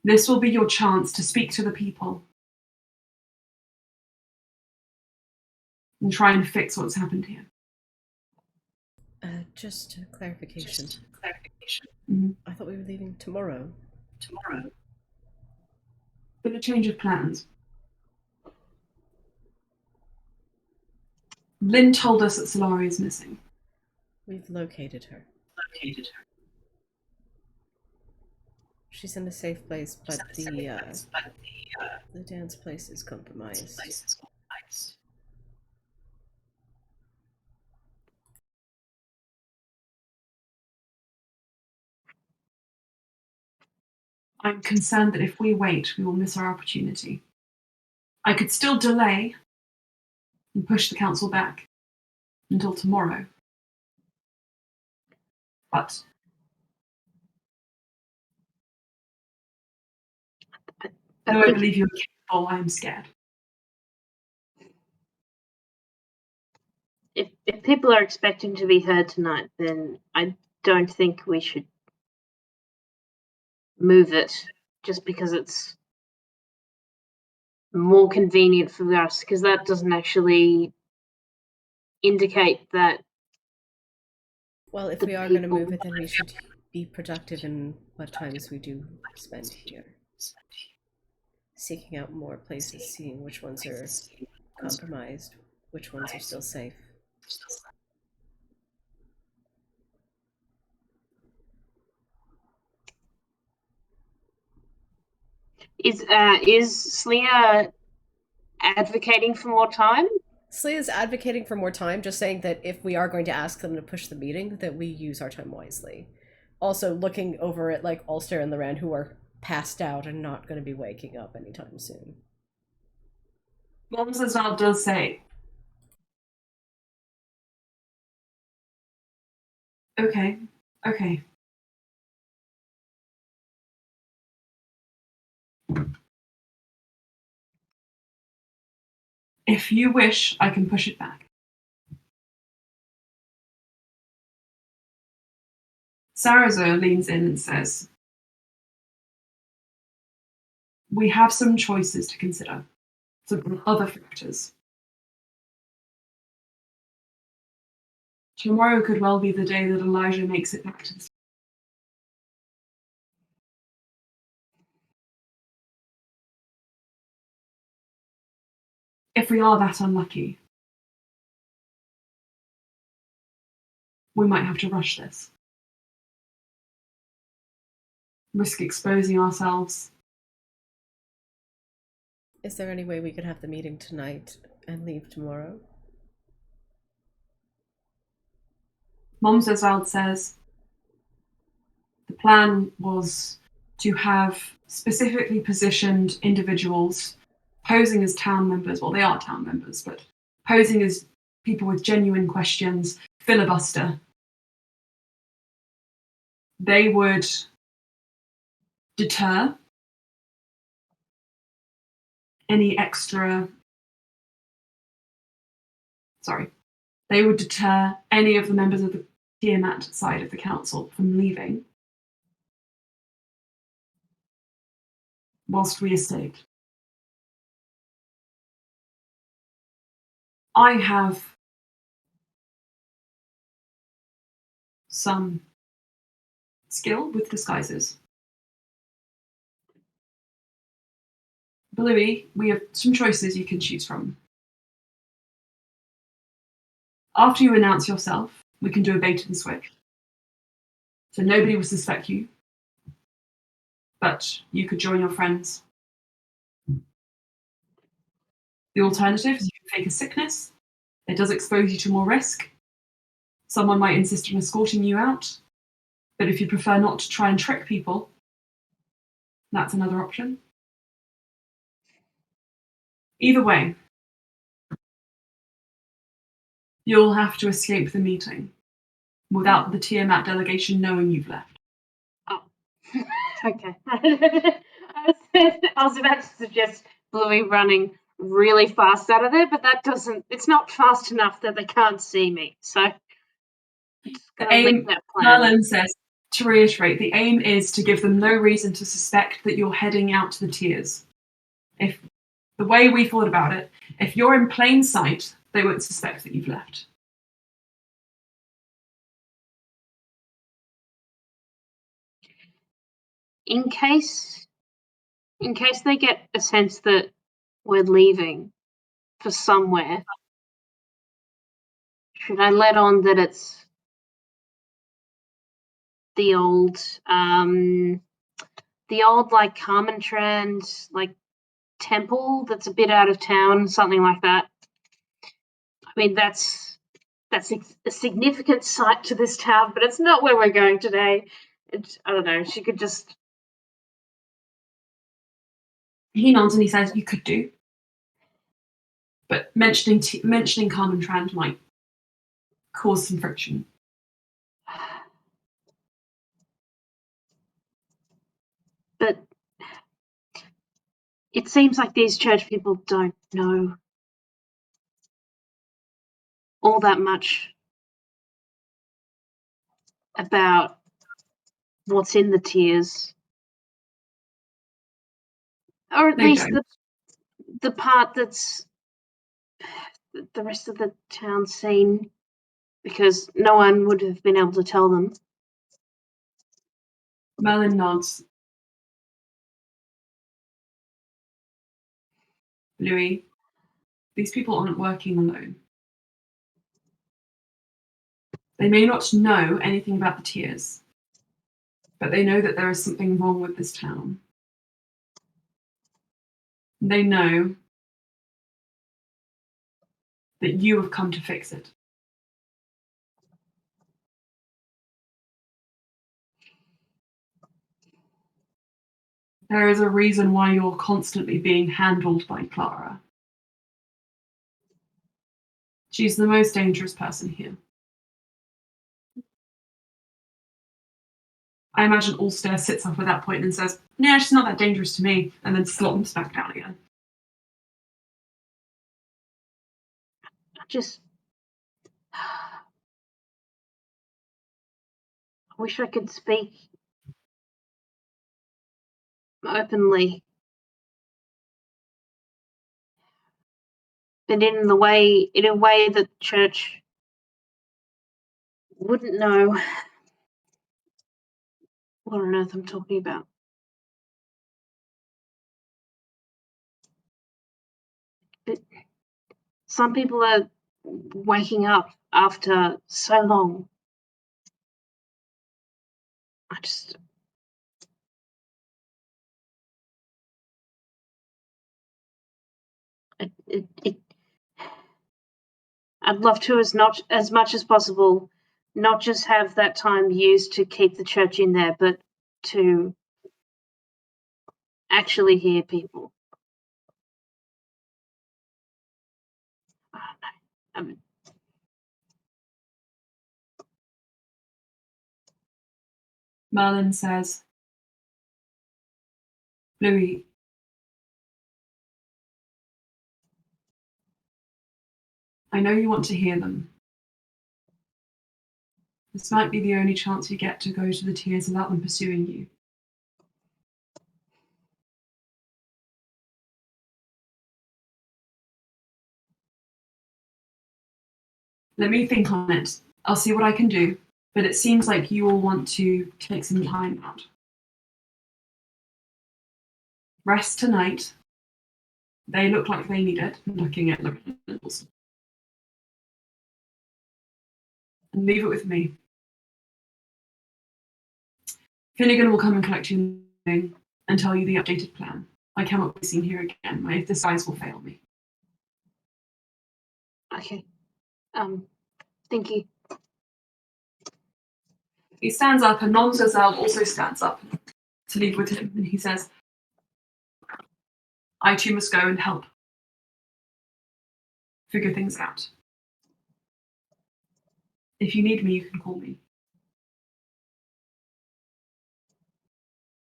this will be your chance to speak to the people and try and fix what's happened here. Just a clarification. Mm-hmm. I thought we were leaving tomorrow. Been a change of plans. Lynn told us that Solari is missing. We've located her. She's in a safe place, but the dance place is compromised. I'm concerned that if we wait, we will miss our opportunity. I could still delay and push the council back until tomorrow. But though I believe you're capable, I am scared. If people are expecting to be heard tonight, then I don't think we should move it just because it's more convenient for us, because that doesn't actually indicate that. Well, if we are going to move it, then we should be productive in what times we do spend here. Seeking out more places, seeing which ones are compromised, which ones are still safe. Is Slia advocating for more time? Slia's advocating for more time, just saying that if we are going to ask them to push the meeting, that we use our time wisely. Also looking over at like Ulster and Loran, who are passed out and not going to be waking up anytime soon. Moms as well does say, okay. If you wish, I can push it back. Sarazo leans in and says, we have some choices to consider, some other factors. Tomorrow could well be the day that Elijah makes it back to the If we are that unlucky, we might have to rush this. Risk exposing ourselves. Is there any way we could have the meeting tonight and leave tomorrow? Mom Zesvald says the plan was to have specifically positioned individuals posing as town members. Well, they are town members, but posing as people with genuine questions, filibuster. They would deter any extra. They would deter any of the members of the Tiamat side of the council from leaving whilst we escaped. I have some skill with disguises. Bluey, we have some choices you can choose from. After you announce yourself, we can do a bait and switch. So nobody will suspect you, but you could join your friends. The alternative is you can fake a sickness. It does expose you to more risk. Someone might insist on escorting you out. But if you prefer not to try and trick people, that's another option. Either way, you'll have to escape the meeting without the Tiamat delegation knowing you've left. Oh, okay. I was about to suggest Bluey running really fast out of there, but it's not fast enough that they can't see me. So The aim, Merlin says, to reiterate, the aim is to give them no reason to suspect that you're heading out to the tiers. If the way we thought about it, if you're in plain sight, they won't suspect that you've left. In case they get a sense that we're leaving for somewhere, should I let on that it's the old like entrenched like temple that's a bit out of town, something like that? I mean, that's a significant site to this town, but it's not where we're going today. I don't know. She could just. He nods and he says, "You could do, but mentioning Carmen Trand might cause some friction." But it seems like these church people don't know all that much about what's in the tiers, or at least the part that's the rest of the town's seen, because no one would have been able to tell them. Merlin nods. Louis, these people aren't working alone. They may not know anything about the tiers, but they know that there is something wrong with this town. They know that you have come to fix it. There is a reason why you're constantly being handled by Clara. She's the most dangerous person here. I imagine Ulster sits up at that point and says, "Nah, she's not that dangerous to me," and then slops back down again. I wish I could speak openly, but in a way that the church wouldn't know what on earth I'm talking about. But some people are waking up after so long. I'd love to, as much as possible, not just have that time used to keep the church in there, but to actually hear people. Merlin says, "Louis, I know you want to hear them. This might be the only chance you get to go to the tiers without them pursuing you. Let me think on it. I'll see what I can do, but it seems like you all want to take some time out. Rest tonight. They look like they need it," looking at the riddles. "And leave it with me. Finnegan will come and collect you in the morning and tell you the updated plan. I cannot be seen here again. My disguise will fail me." Okay. Thank you. He stands up, and Nonzazal also stands up to leave with him, and he says, I too must go and help figure things out. If you need me, you can call me.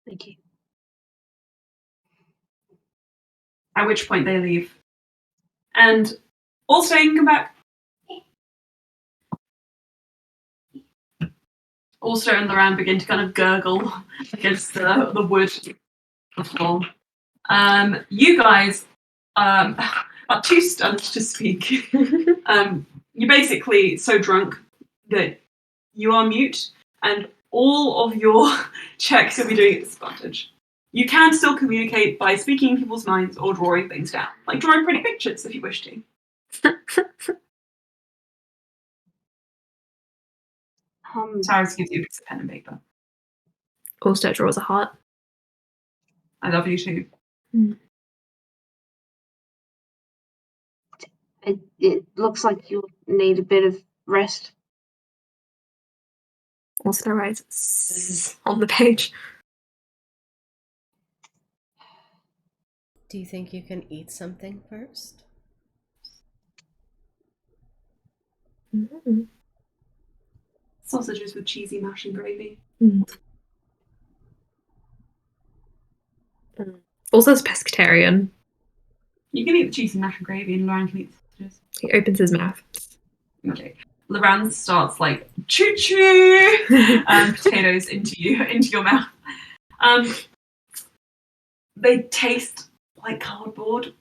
Thank you. At which point they leave. And also you can come back. Also and Loran begin to kind of gurgle against the wood of the floor. You guys are too stunned to speak. You're basically so drunk that you are mute, and all of your checks you'll be doing at disadvantage. You can still communicate by speaking in people's minds or drawing things down, like drawing pretty pictures if you wish to. Cyrus gives you a piece of pen and paper. Also draws a heart. I love you too. It looks like you need a bit of rest. Also writes on the page. Do you think you can eat something first? Mm-hmm. Sausages with cheesy mash and gravy. Also is pescatarian. You can eat the cheesy mash and gravy, and Loran can eat the sausages. He opens his mouth. Okay. Loran starts like choo-choo potatoes into your mouth. They taste like cardboard.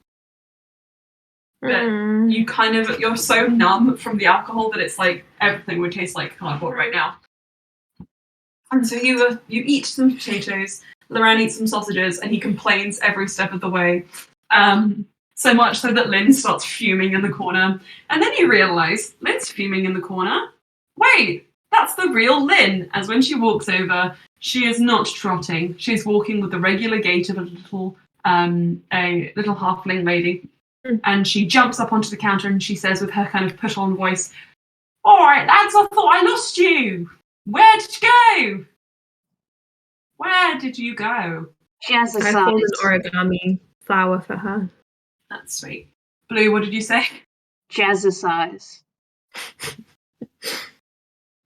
But you're so numb from the alcohol that it's like everything would taste like cardboard right now. And so you eat some potatoes, Loran eats some sausages, and he complains every step of the way. So much so that Lynn starts fuming in the corner. And then you realise Lynn's fuming in the corner. Wait, that's the real Lynn. As when she walks over, she is not trotting. She's walking with the regular gait of a little halfling lady. And she jumps up onto the counter and she says with her kind of put-on voice, all right, lads, I thought I lost you. Where did you go? Where did you go? Jazzercise. I fold an origami flower for her. That's sweet. Blue, what did you say? Jazzercise.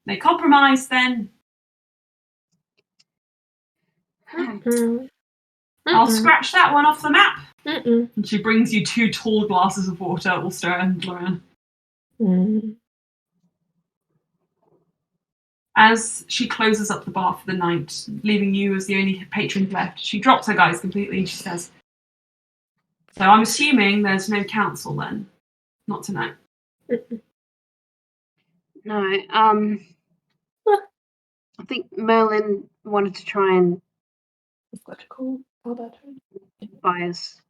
They compromise then. I'll scratch that one off the map. And she brings you 2 tall glasses of water, Ulster and Loran. As she closes up the bar for the night, leaving you as the only patron left, she drops her guys completely and she says, so I'm assuming there's no council then? Not tonight. No, I think Merlin wanted to try and buy us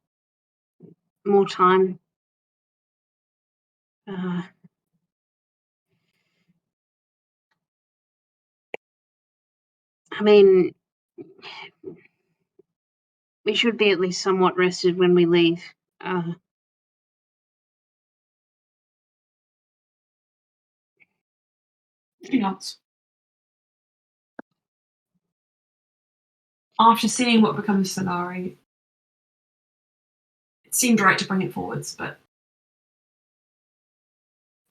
more time. I mean, we should be at least somewhat rested when we leave. She nods. After seeing what becomes Solari, it seemed right to bring it forwards, but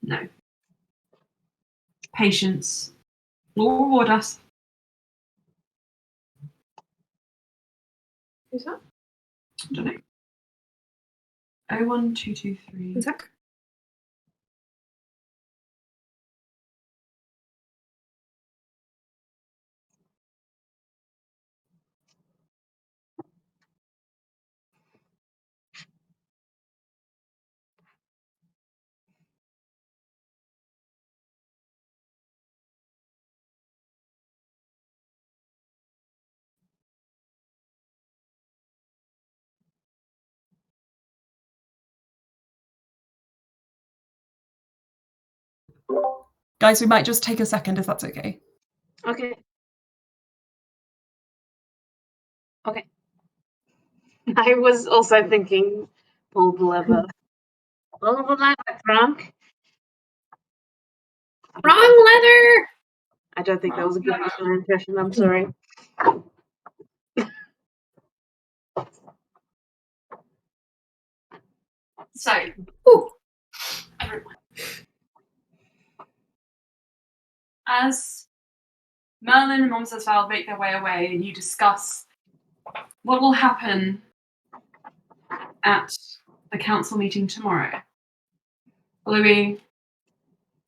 no. Patience will reward us. Who's that? I don't know. 01223. Who's that? Guys, we might just take a second if that's okay. Okay. I was also thinking Paul Glover. All of that drunk. Wrong letter! I don't think that was a good impression. I'm sorry. So, everyone. As Merlin and Montesval make their way away and you discuss what will happen at the council meeting tomorrow, Louis,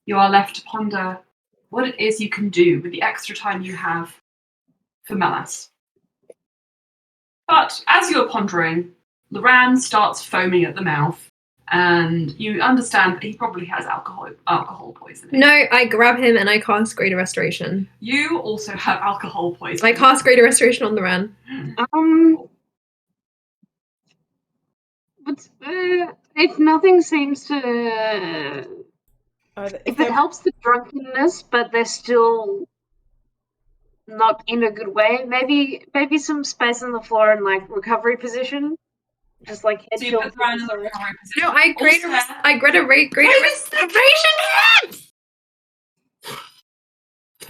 you are left to ponder what it is you can do with the extra time you have for Melas. But as you're pondering, Loran starts foaming at the mouth, and you understand that he probably has alcohol poisoning. No, I grab him and I cast Greater Restoration. You also have alcohol poisoning. I cast Greater Restoration on Loran. But if nothing seems to... if it helps the drunkenness, but they're still not in a good way, maybe some space on the floor in like recovery position. Just like head so put Ryan in the recovery position. No, I greater restoration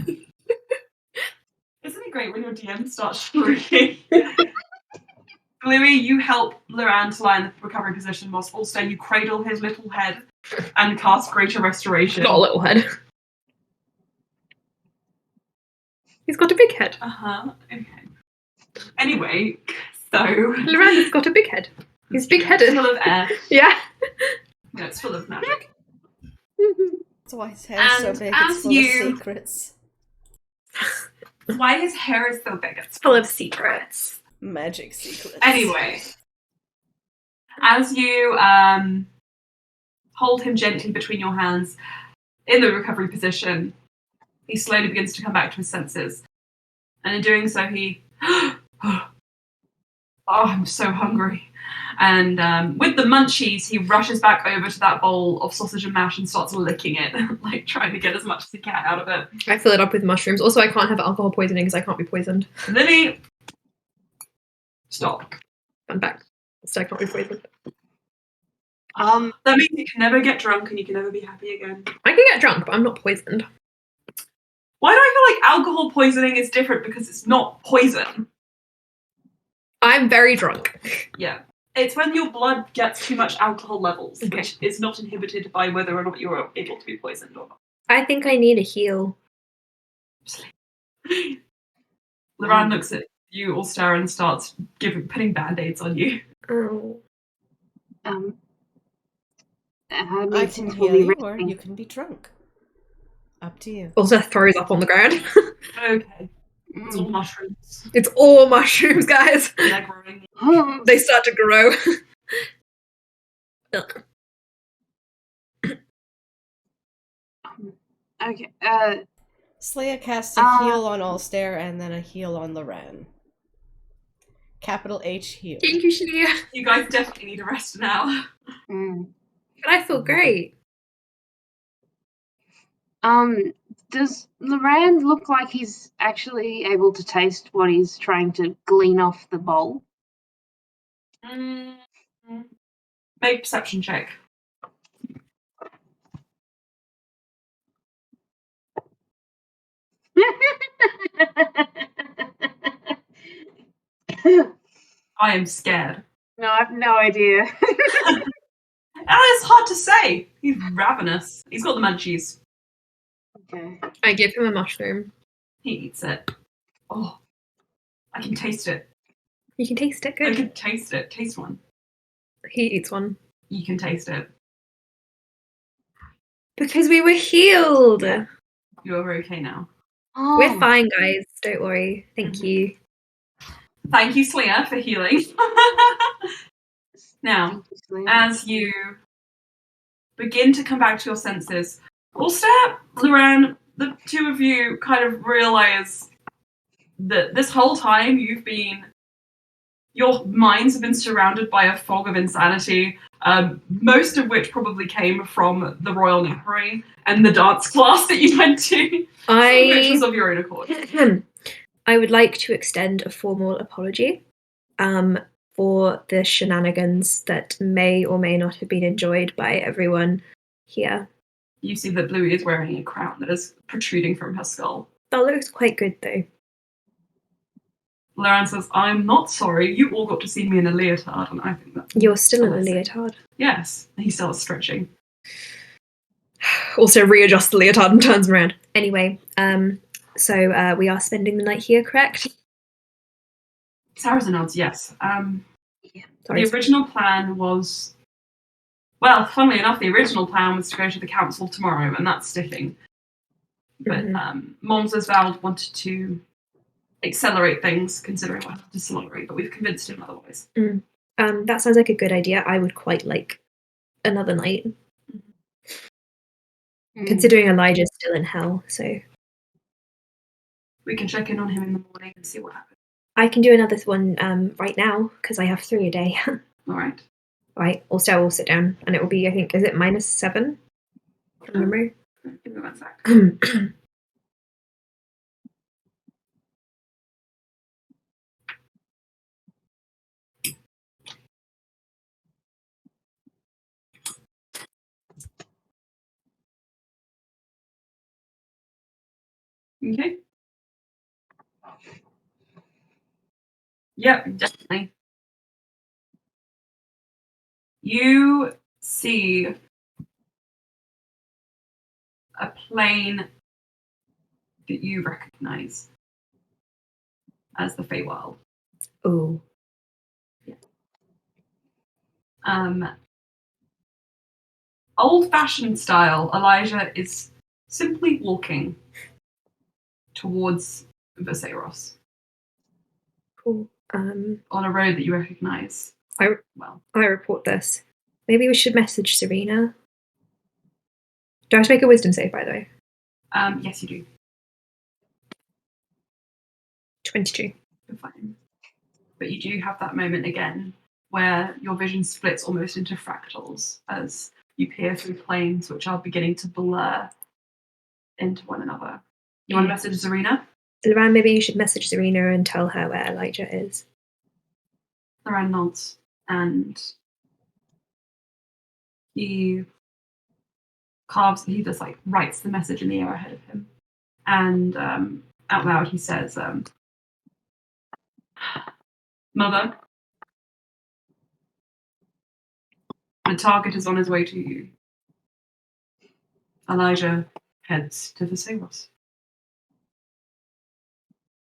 him! Isn't it great when your DM starts shrieking? Louis, you help Loran to lie in the recovery position, whilst also you cradle his little head and cast Greater Restoration. Not a little head. He's got a big head. Okay. Anyway, so... Loran has got a big head. He's big-headed. It's full of air. Yeah. No, it's full of magic. That's why his hair is so big, it's full of secrets. Why his hair is so big? It's full of secrets. Magic secrets. Anyway, as you hold him gently between your hands in the recovery position, he slowly begins to come back to his senses. And in doing so, he... Oh, I'm so hungry. And with the munchies, he rushes back over to that bowl of sausage and mash and starts licking it, like trying to get as much as he can out of it. I fill it up with mushrooms. Also, I can't have alcohol poisoning because I can't be poisoned. Lily, stop. Fun fact. So I can't be poisoned. That means you can never get drunk and you can never be happy again. I can get drunk, but I'm not poisoned. Why do I feel like alcohol poisoning is different because it's not poison? I'm very drunk. Yeah. It's when your blood gets too much alcohol levels, which is not inhibited by whether or not you're able to be poisoned or not. I think I need a heal. Loran looks at you, Ulster, and starts putting band-aids on you. Oh. I can heal you, or you can be drunk. Up to you. Ulster throws up on the ground. Okay. It's all mushrooms. It's all mushrooms, guys. They're growing. They start to grow. Okay. Slayer casts a heal on Ulster and then a heal on Loran. Capital H heal. Thank you, Shania. You guys definitely need a rest now. But I feel great. Does Loran look like he's actually able to taste what he's trying to glean off the bowl? Make a perception check. I am scared. No, I have no idea. It's hard to say. He's ravenous. He's got the munchies. Okay. I give him a mushroom. He eats it. Oh, I can taste it. You can taste it, good. I can taste it. Taste one. He eats one. You can taste it. Because we were healed. Yeah. You're okay now. Oh. We're fine, guys. Don't worry. Thank you. Thank you, Slayer, for healing. Now, as you begin to come back to your senses, Ulster, Loran, the two of you kind of realize that this whole time your minds have been surrounded by a fog of insanity, most of which probably came from the Royal Napery and the dance class that you went to, which was of your own accord. I would like to extend a formal apology for the shenanigans that may or may not have been enjoyed by everyone here. You see that Bluey is wearing a crown that is protruding from her skull. That looks quite good, though. Loran says, I'm not sorry. You all got to see me in a leotard, and I think that... You're still in a leotard? Yes. He starts stretching. Also readjusts the leotard and turns around. Anyway, so we are spending the night here, correct? Sarah nods, yes. Sorry. The original plan was... Well, funnily enough, the original plan was to go to the council tomorrow, and that's sticking. But Mons as Val wanted to accelerate things, considering what happened to Solari, but we've convinced him otherwise. That sounds like a good idea. I would quite like another night. Considering Elijah's still in hell, so... We can check in on him in the morning and see what happens. I can do another one right now, because I have 3 a day. Alright. Right, also I will sit down, and it will be, I think, is it -7? From memory? Give me 1 sec. Okay. Yep, definitely. You see a plane that you recognize as the Feywild. Oh. Yeah. Old-fashioned style, Elijah is simply walking towards Viseros. Cool. On a road that you recognize. I Well. report this. Maybe we should message Serena. Do I have to make a wisdom save, by the way? Yes, you do. 22. You're fine. But you do have that moment again where your vision splits almost into fractals as you peer through planes which are beginning to blur into one another. You want to message Serena? Loran, maybe you should message Serena and tell her where Elijah is. Loran nods and he just like writes the message in the air ahead of him. And out loud he says, Mother, the target is on his way to you. Elijah heads to Viseros.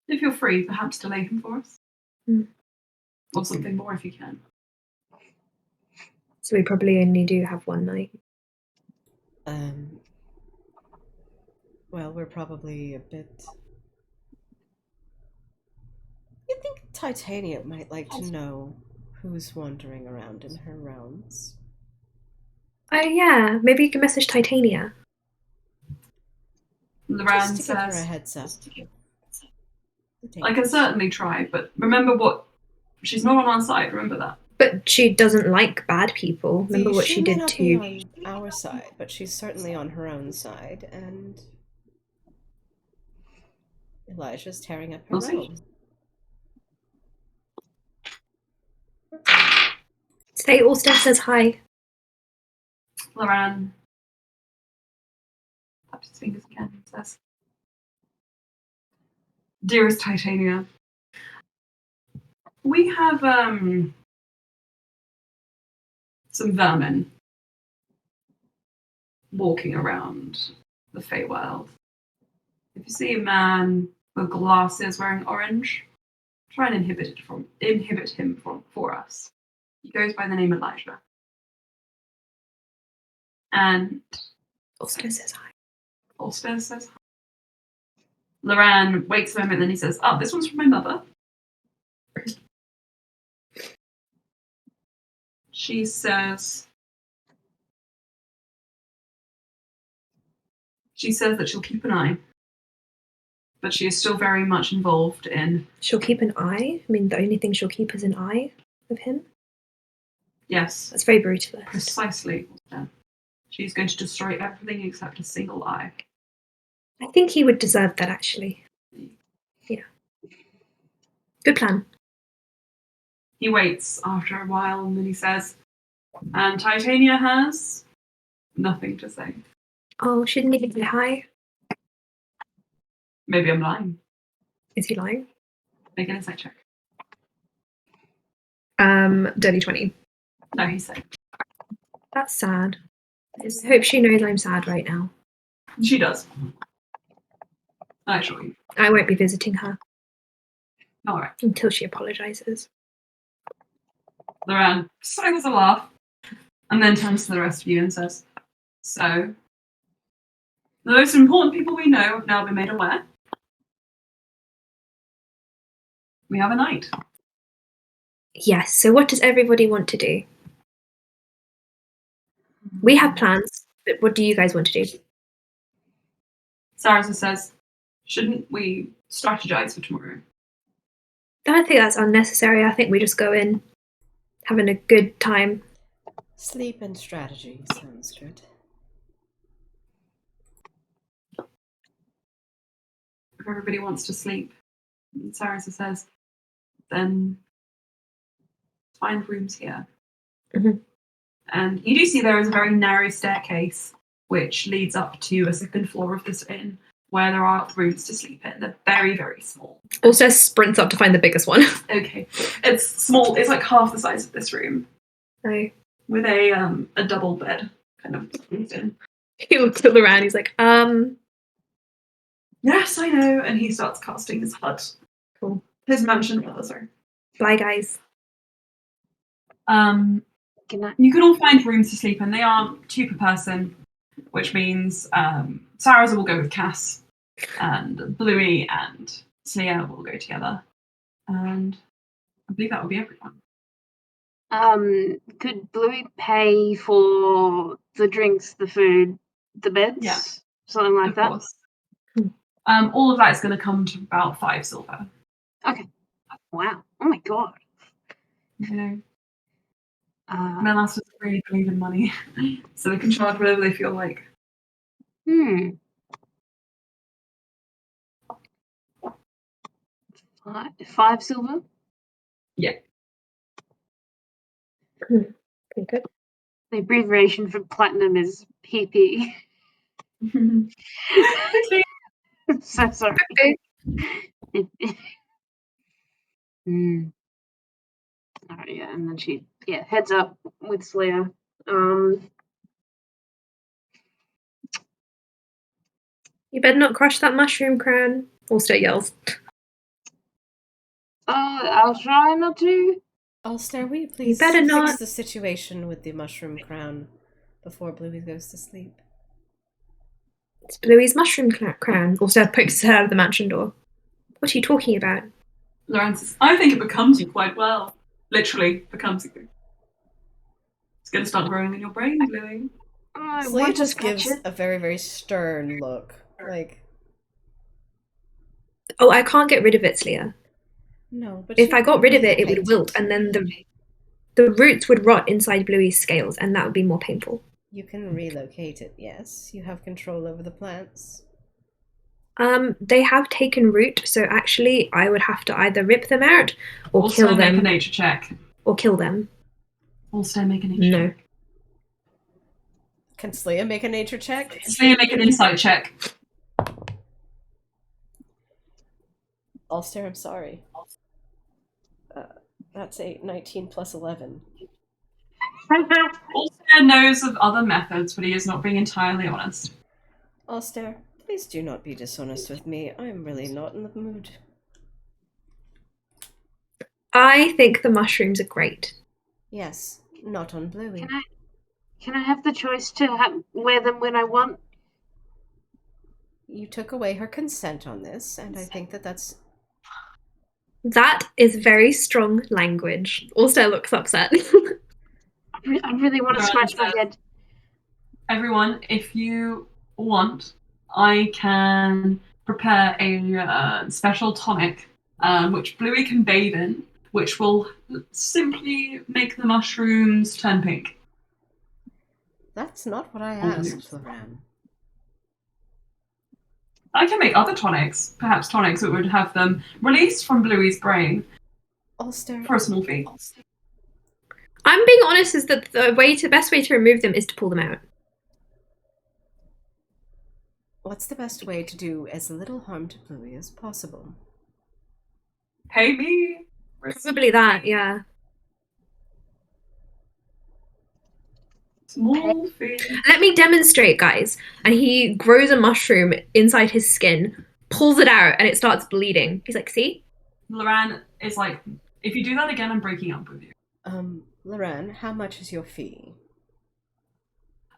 If you're free, perhaps delay him for us. Or something more if you can. So we probably only do have 1 night. Well, we're probably a bit... You think Titania might like to know who's wandering around in her realms? Oh yeah, maybe you can message Titania. Loran Just to give her a says, heads up. I can certainly try, but remember what... She's not on our side, remember that. But she doesn't like bad people. Remember what she did to... She may not be on our side, but she's certainly on her own side, and... Elijah's tearing up her realm. Say Alston says hi. Loran taps his fingers again and says, Dearest Titania, we have some vermin walking around the Feywild. If you see a man with glasses wearing orange, try and inhibit him for us. He goes by the name Elijah. And Ulster says hi. Ulster says hi. Loran waits a moment, then he says, "Oh, this one's from my mother." She says that she'll keep an eye, but she is still very much involved in... She'll keep an eye? I mean, the only thing she'll keep is an eye of him? Yes. That's very brutalist. Precisely. Yeah. She's going to destroy everything except a single eye. I think he would deserve that, actually. Yeah. Good plan. He waits after a while, and then he says, and Titania has nothing to say. Oh, shouldn't he be high? Maybe I'm lying. Is he lying? Make an insight check. Dirty 20. No, he's sick. That's sad. I hope she knows I'm sad right now. She does. Actually. I won't be visiting her. Alright. Until she apologizes. Loran sighs a laugh and then turns to the rest of you and says, so, the most important people we know have now been made aware. We have a night. Yes, so what does everybody want to do? We have plans, but what do you guys want to do? Sarasa says, shouldn't we strategize for tomorrow? I don't think that's unnecessary. I think we just go in having a good time. Sleep and strategy sounds good. If everybody wants to sleep, Sarasa says, then find rooms here. Mm-hmm. And you do see there is a very narrow staircase which leads up to a second floor of this inn where there are rooms to sleep in. They're very, very small. Also sprints up to find the biggest one. Okay. It's small. It's like half the size of this room. Oh. With a double bed kind of in. He looks at Loran, he's like, yes, I know. And he starts casting his hut. Cool. His mansion, rather, sorry. Bye, guys. You can all find rooms to sleep in. They are 2 per person, which means Sarasa will go with Cass, and Bluey and Slia will go together. And I believe that will be everyone. Could Bluey pay for the drinks, the food, the beds? Yeah. Something like that? Course. All of that is going to come to about 5 silver. Okay. Wow. Oh my god. You know, Melas doesn't really believe in money, so they can charge whatever they feel like. 5 silver? Yeah. Pretty good. The abbreviation for platinum is PP. So sorry. Alright, yeah, and then she heads up with Slia. You better not crush that mushroom crown. Ulster yells. I'll try not to. Ulster, will you please fix the situation with the mushroom crown before Bluey goes to sleep? It's Bluey's mushroom crown. Ulster pokes her out of the mansion door. What are you talking about? Loran says, I think it becomes you quite well. Literally becomes you. It's going to start growing in your brain, Bluey. Slia just gives a very, very stern look. Like, oh, I can't get rid of it, Slia. No, but if I got rid of it, it would wilt, and then the roots would rot inside Bluey's scales, and that would be more painful. You can relocate it, yes. You have control over the plants. They have taken root, so actually I would have to either rip them out or also kill them. Make a nature check. Or kill them. Also make a nature check. Can Slia make a nature check? Slia make an insight check. Ulster, I'm sorry. That's a 19 plus 11. Ulster knows of other methods, but he is not being entirely honest. Ulster, please do not be dishonest with me. I am really not in the mood. I think the mushrooms are great. Yes, not on Bluey. Can I have the choice to wear them when I want? You took away her consent on this, and I think that's... That is very strong language. Ulster looks upset. I really want to scratch my head. Everyone, if you want, I can prepare a special tonic, which Bluey can bathe in, which will simply make the mushrooms turn pink. That's not what I asked, Loran. I can make other tonics, perhaps tonics that would have them released from Bluey's brain Ulster. for a small fee. I'm being honest, is that the best way to remove them is to pull them out. What's the best way to do as little harm to Bluey as possible? Pay me. Probably that, yeah. Small fee. Let me demonstrate, guys. And he grows a mushroom inside his skin, pulls it out, and it starts bleeding. He's like, see? Loran is like, if you do that again, I'm breaking up with you. Loran, how much is your fee?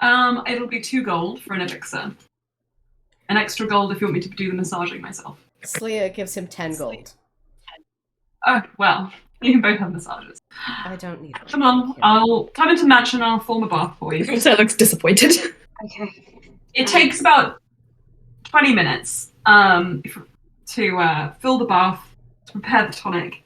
It'll be 2 gold for an elixir. An extra gold if you want me to do the massaging myself. Slia gives him 10 gold. Oh, well, you can both have massages. I don't need one. Come on, I'll come into the mansion and I'll form a bath for you. So looks disappointed. Okay. It takes about 20 minutes to fill the bath, to prepare the tonic,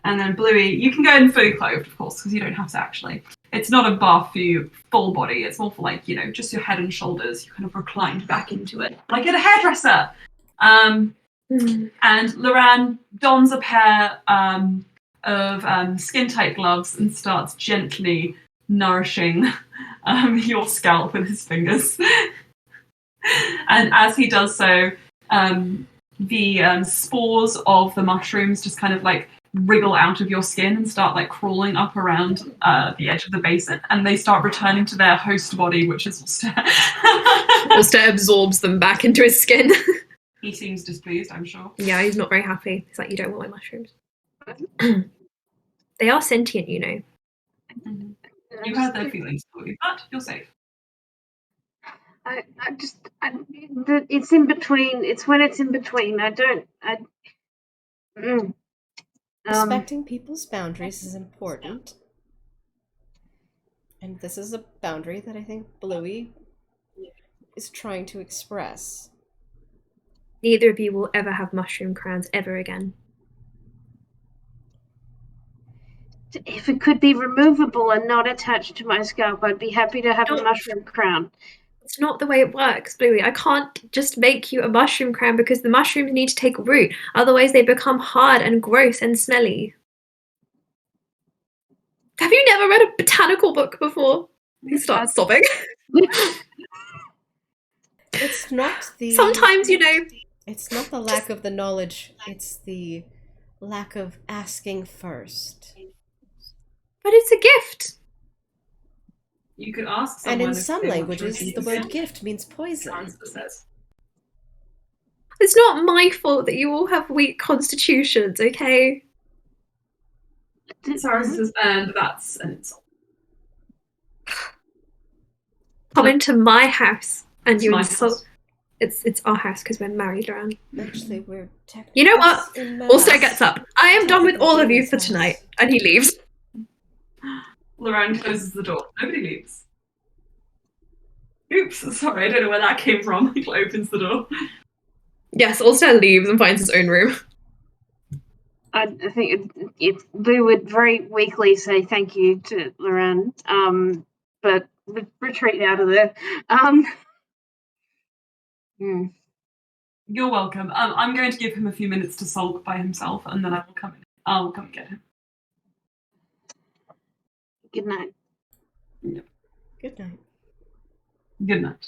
and then Bluey, you can go in fully clothed, of course, because you don't have to actually. It's not a bath for you full body. It's more for like, just your head and shoulders. You kind of reclined back into it, like at a hairdresser. And Loran dons a pair of skin-tight gloves and starts gently nourishing your scalp with his fingers. And as he does so, the spores of the mushrooms just kind of like wriggle out of your skin and start like crawling up around the edge of the basin, and they start returning to their host body, which is Ulster. Ulster absorbs them back into his skin. He seems displeased, I'm sure. Yeah, he's not very happy. He's like, you don't want my mushrooms. They are sentient, you know. Mm-hmm. You have their feelings, but you're safe. It's in between. It's when it's in between. Respecting people's boundaries is important. And this is a boundary that I think Bluey is trying to express. Neither of you will ever have mushroom crowns ever again. If it could be removable and not attached to my scalp, I'd be happy to have a mushroom crown. It's not the way it works, Bluey. I can't just make you a mushroom crown because the mushrooms need to take root. Otherwise, they become hard and gross and smelly. Have you never read a botanical book before? You start sobbing. It's not the... Sometimes, It's not the lack of the knowledge. It's the lack of asking first. But it's a gift. You could ask someone. And in some languages, the word gift means poison. It's not my fault that you all have weak constitutions, okay? And that's an insult. Come into my house and you insult. House. It's our house because we're married, Loran. Actually, we're technically. You know what? Also gets up. I am done with all of you for tonight, and he leaves. Loran closes the door. Nobody leaves. Oops, sorry, I don't know where that came from. He opens the door. Yes, Ulster leaves and finds his own room. I think we would very weakly say thank you to Loran, but retreat out of there. You're welcome. I'm going to give him a few minutes to sulk by himself, and then I will come in. I'll come get him. Good night. Yep. Good night. Good night.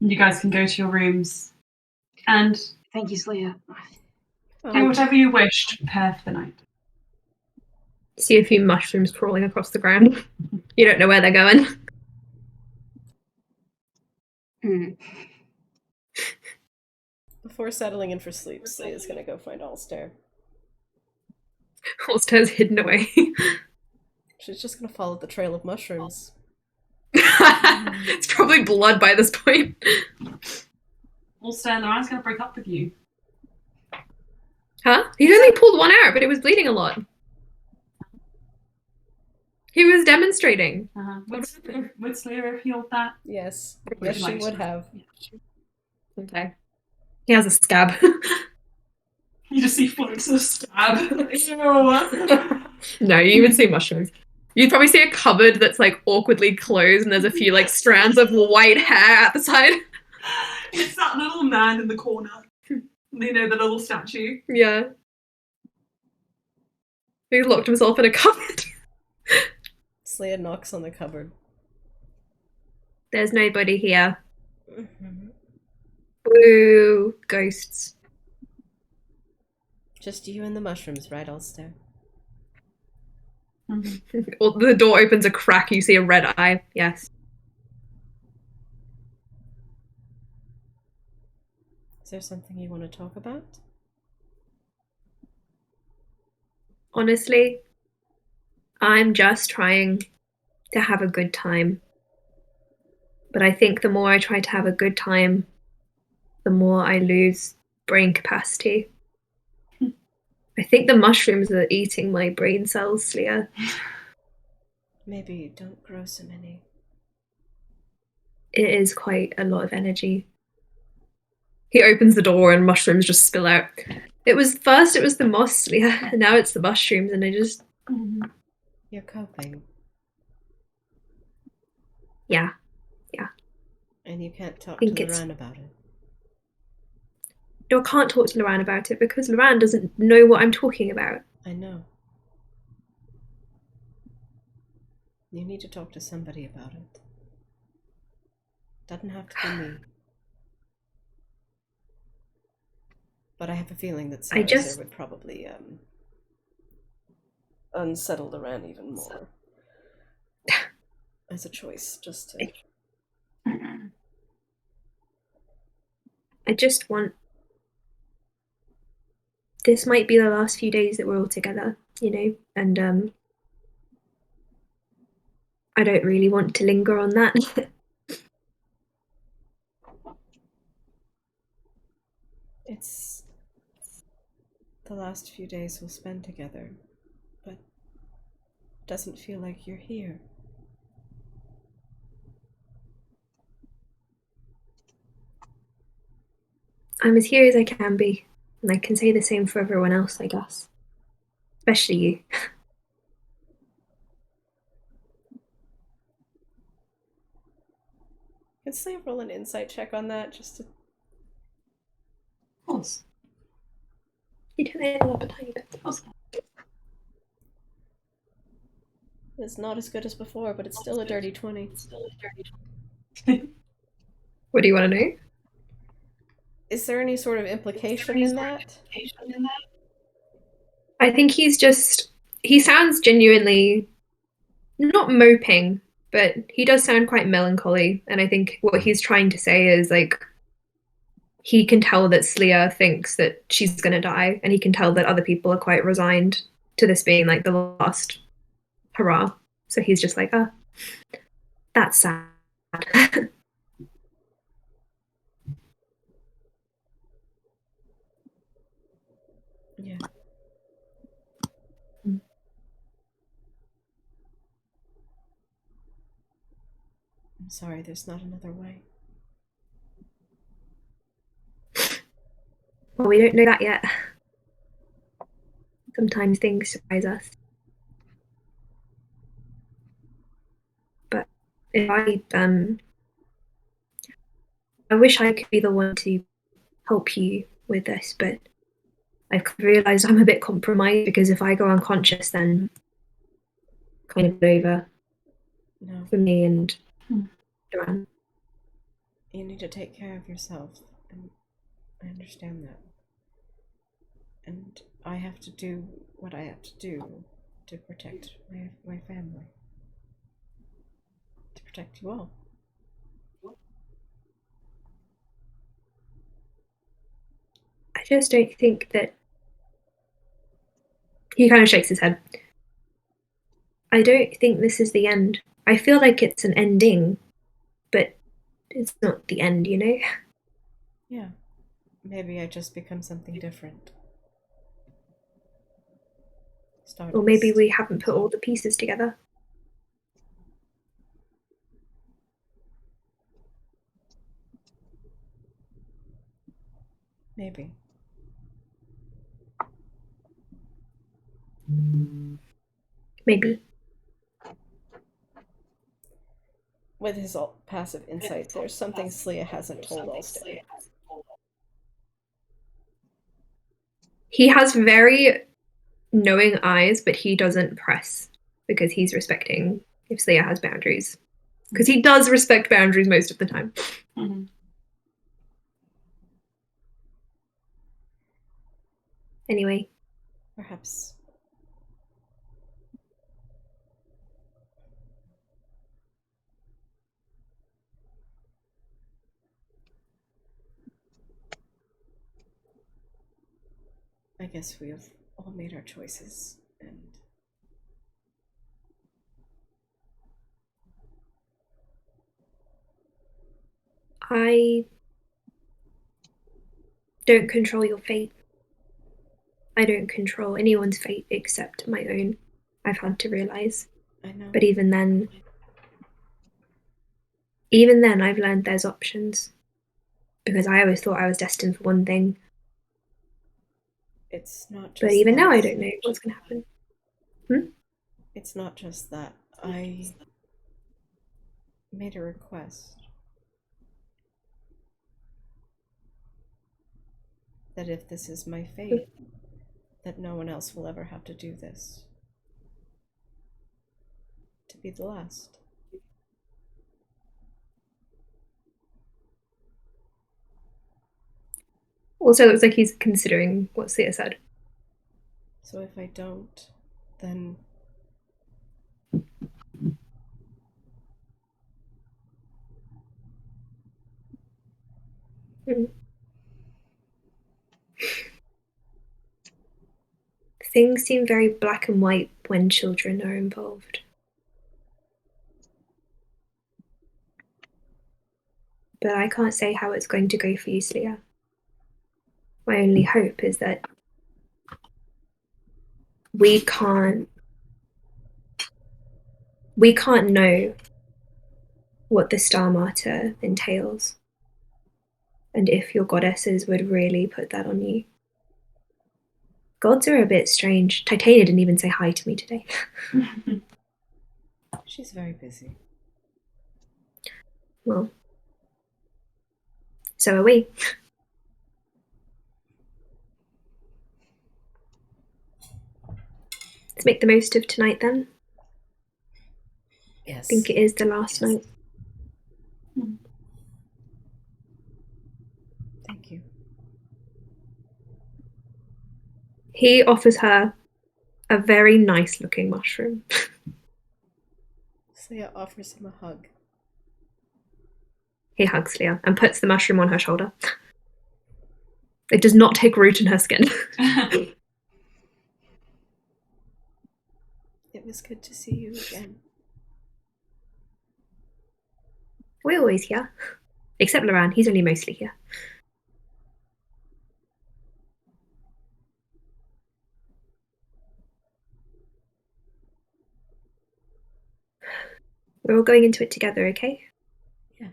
You guys can go to your rooms and thank you, Slia. Do whatever you wish to prepare for the night. See a few mushrooms crawling across the ground. You don't know where they're going. Before settling in for sleep, Slia's gonna go find Ulster. Ulster's hidden away. She's just gonna follow the trail of mushrooms. It's probably blood by this point. Ulster, Loran's gonna break up with you. Huh? He only pulled one out, but it was bleeding a lot. He was demonstrating. Would Slia have healed that? Yes. Yes, she would have. Okay. He has a scab. You just see flicks of scab. No, you even see mushrooms. You'd probably see a cupboard that's like awkwardly closed and there's a few like strands of white hair at the side. It's that little man in the corner. You know, the little statue. Yeah. He locked himself in a cupboard. Slia knocks on the cupboard. There's nobody here. Ooh, ghosts. Just you and the mushrooms, right, Ulster? Well, the door opens a crack, you see a red eye. Yes. Is there something you want to talk about? Honestly, I'm just trying to have a good time. But I think the more I try to have a good time, the more I lose brain capacity. I think the mushrooms are eating my brain cells, Slia. Maybe don't grow so many. It is quite a lot of energy. He opens the door and mushrooms just spill out. It was the moss, Slia, and now it's the mushrooms, and I just... You're coping. Yeah. And you can't talk to Loran about it. No, I can't talk to Loran about it because Loran doesn't know what I'm talking about. I know. You need to talk to somebody about it. Doesn't have to be me. But I have a feeling that Sarah would probably unsettle Loran even more. As a choice, just to... I just want... This might be the last few days that we're all together, you know? And, I don't really want to linger on that. It's the last few days we'll spend together, but it doesn't feel like you're here. I'm as here as I can be, and I can say the same for everyone else, I guess. Especially you. Can Slave roll an insight check on that, just to... Of course. You turn it up a tiny bit. It's not as good as before, but it's still a dirty 20. What do you want to know? Is there any sort of implication in that? I think he sounds genuinely not moping, but he does sound quite melancholy. And I think what he's trying to say is like, he can tell that Slia thinks that she's going to die, and he can tell that other people are quite resigned to this being like the last hurrah. So he's just like, that's sad. Yeah. I'm sorry, there's not another way. Well, we don't know that yet. Sometimes things surprise us. But if I wish I could be the one to help you with this, but I've realised I'm a bit compromised because if I go unconscious, then kind of over for me and Joanne. You need to take care of yourself, and I understand that. And I have to do what I have to do to protect my family. To protect you all. I just don't think that... He kind of shakes his head. I don't think this is the end. I feel like it's an ending, but it's not the end, you know? Yeah. Maybe I just become something different. Stardust. Or maybe we haven't put all the pieces together. Maybe. Maybe. With his passive insight, there's something Slia hasn't told Ulster. He has very knowing eyes, but he doesn't press because he's respecting if Slia has boundaries. Because he does respect boundaries most of the time. Anyway. Perhaps. I guess we have all made our choices, and I don't control your fate. I don't control anyone's fate except my own, I've had to realize. I know. But even then I've learned there's options. Because I always thought I was destined for one thing. It's not just But even that. now I don't know what's going to happen. It's not just that. I made a request. That if this is my fate, that no one else will ever have to do this. To be the last. Also, it looks like he's considering what Sia said. So if I don't, then... Things seem very black and white when children are involved. But I can't say how it's going to go for you, Slia. My only hope is that we can't know what the Star Martyr entails. And if your goddesses would really put that on you. Gods are a bit strange. Titania didn't even say hi to me today. She's very busy. Well, so are we. Let's make the most of tonight then. Yes. I think it is the last night. Thank you. He offers her a very nice looking mushroom. Slia offers him a hug. He hugs Slia and puts the mushroom on her shoulder. It does not take root in her skin. It was good to see you again. We're always here. Except Loran, he's only mostly here. We're all going into it together, okay? Yeah.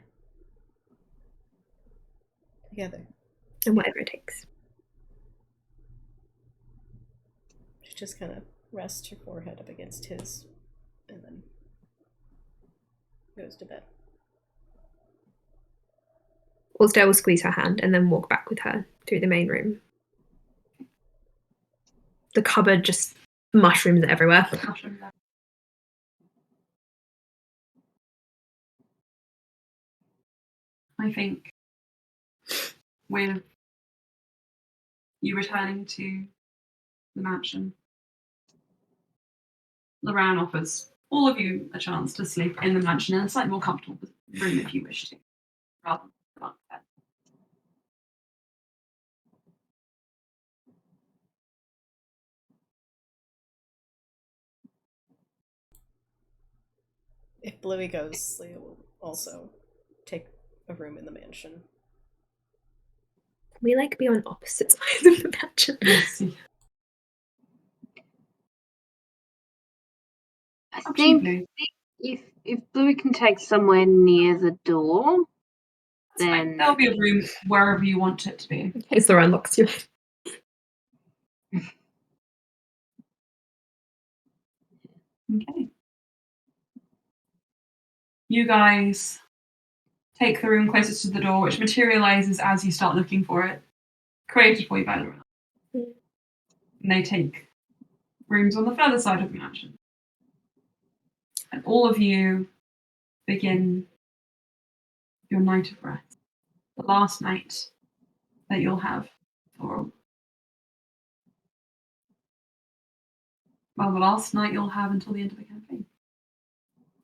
Together. And whatever it takes. She just kind of rests her forehead up against his and then goes to bed. Ulster will squeeze her hand and then walk back with her through the main room. The cupboard just mushrooms everywhere. I think with you returning to the mansion, Loran offers all of you a chance to sleep in the mansion in a slightly more comfortable room if you wish to, rather than bed. If Bluey goes, Slia will also take a room in the mansion. We like be on opposite sides of the mansion. Yes. I think if Bluey can take somewhere near the door, then there'll be a room wherever you want it to be. In case Loran locks you. Okay. You guys take the room closest to the door, which materializes as you start looking for it. Created for you by Loran. And they take rooms on the further side of the mansion. And all of you begin your night of rest. The last night that you'll have for Well, the last night you'll have until the end of the campaign.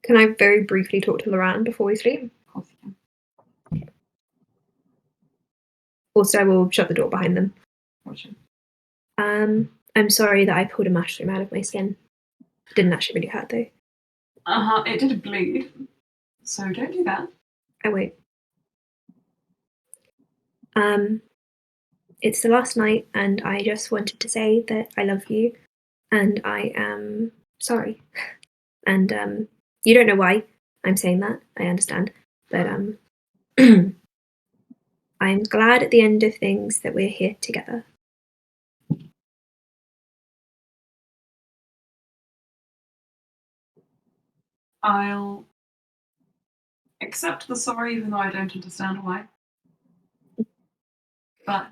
Can I very briefly talk to Loran before we sleep? Of course you can. Also, I will shut the door behind them. Gotcha. I'm sorry that I pulled a mushroom out of my skin. It didn't actually really hurt, though. It did bleed, so don't do that. I won't. It's the last night, and I just wanted to say that I love you, and I am sorry. And you don't know why I'm saying that. I understand, but I'm glad at the end of things that we're here together. I'll accept the sorry, even though I don't understand why. But,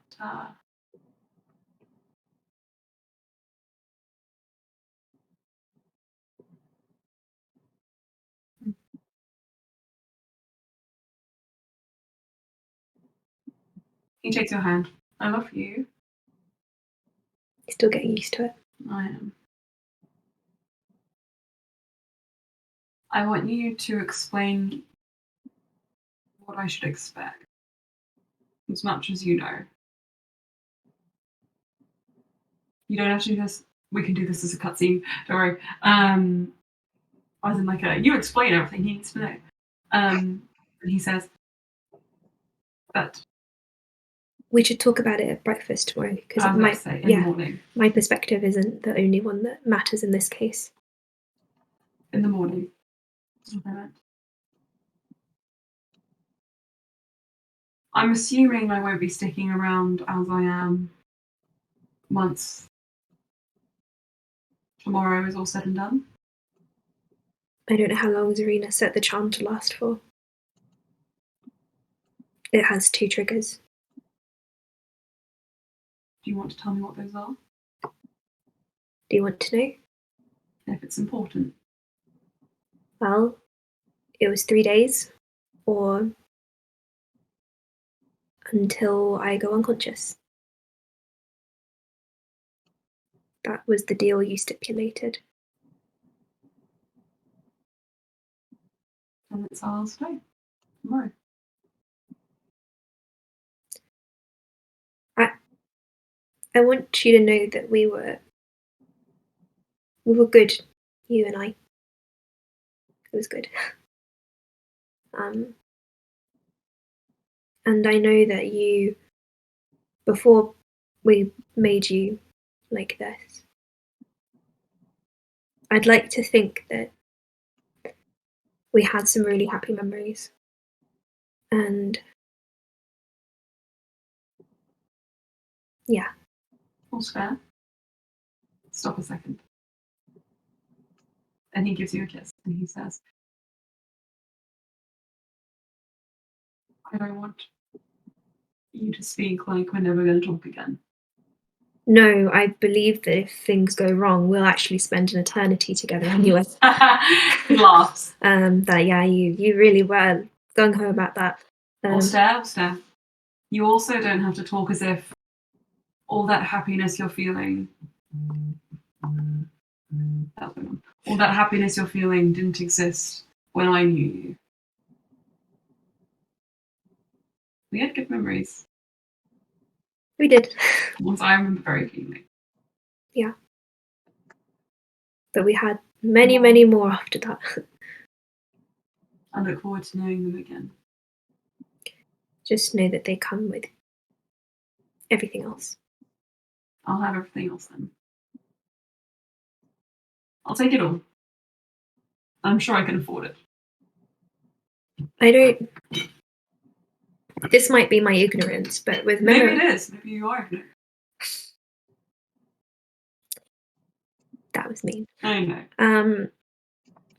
he takes your hand. I love you. You're still getting used to it. I am. I want you to explain what I should expect, as much as you know. You don't have to do this. We can do this as a cutscene. Don't worry. As in, like, you explain everything he needs to know. And he says that we should talk about it at breakfast tomorrow, because in the morning. My perspective isn't the only one that matters in this case. In the morning. That's what I meant. I'm assuming I won't be sticking around as I am once tomorrow is all said and done. I don't know how long Zarina set the charm to last for. It has 2 triggers. Do you want to tell me what those are? Do you want to know? If it's important. Well, it was 3 days, or until I go unconscious. That was the deal you stipulated. And it's our last day. Tomorrow. I want you to know that we were good, you and I. It was good. And I know that you, before we made you like this, I'd like to think that we had some really happy memories. And yeah. All's fair. Stop a second. And he gives you a kiss and he says, I don't want you to speak like we're never going to talk again. No, I believe that if things go wrong, we'll actually spend an eternity together anyway. He laughs. But yeah, you really were gung-ho about that. Or stare. You also don't have to talk as if all that happiness you're feeling all that happiness you're feeling didn't exist when I knew you. We had good memories. We did. Ones I remember very keenly. Yeah. But we had many, many more after that. I look forward to knowing them again. Just know that they come with everything else. I'll have everything else then. I'll take it all. I'm sure I can afford it. I don't... This might be my ignorance, but with memory... Maybe it is. Maybe you are ignorant. That was mean. I know.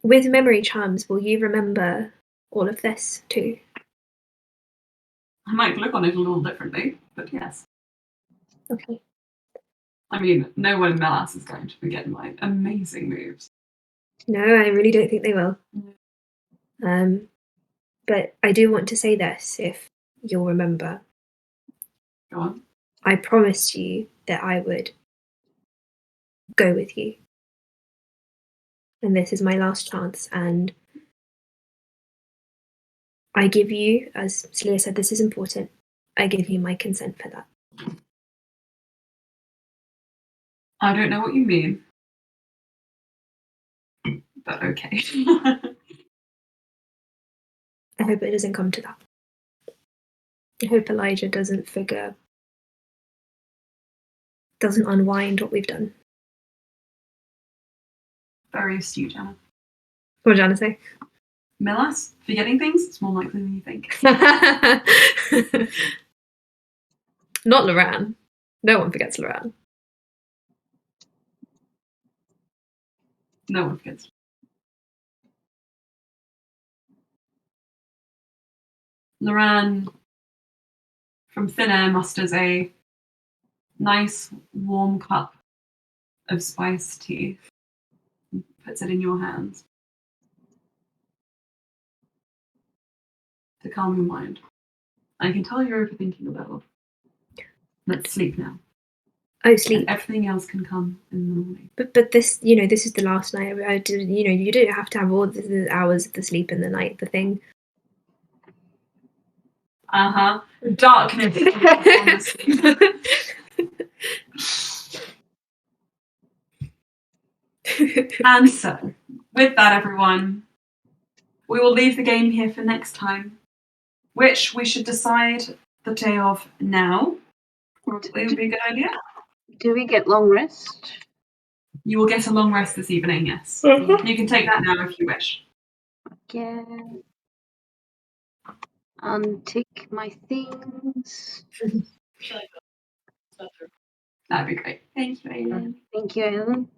With memory charms, will you remember all of this too? I might look on it a little differently, but yes. Okay. I mean, no one in Melas is going to forget my amazing moves. No, I really don't think they will. But I do want to say this, if you'll remember. Go on. I promised you that I would go with you. and this is my last chance, and I give you, as Celia said, this is important, I give you my consent for that. I don't know what you mean, but okay. I hope it doesn't come to that. I hope Elijah doesn't unwind what we've done. Very astute, Anna. What did Anna say? Melas, forgetting things? It's more likely than you think. Not Loran. No one forgets Loran. No one forgets. Loran from thin air musters a nice warm cup of spiced tea and puts it in your hands to calm your mind. I can tell you're overthinking a little. Let's sleep now. Oh, sleep. And everything else can come in the morning. But this, this is the last night. You don't have to have all the hours of the sleep in the night. The thing. Darkness. And so, with that, everyone, we will leave the game here for next time, which we should decide the day of now. Probably would be a good idea. Do we get long rest? You will get a long rest this evening, yes. Mm-hmm. You can take that now if you wish. Okay. Untick my things. That'd be great. Thank you, Aileen. Thank you, Aileen.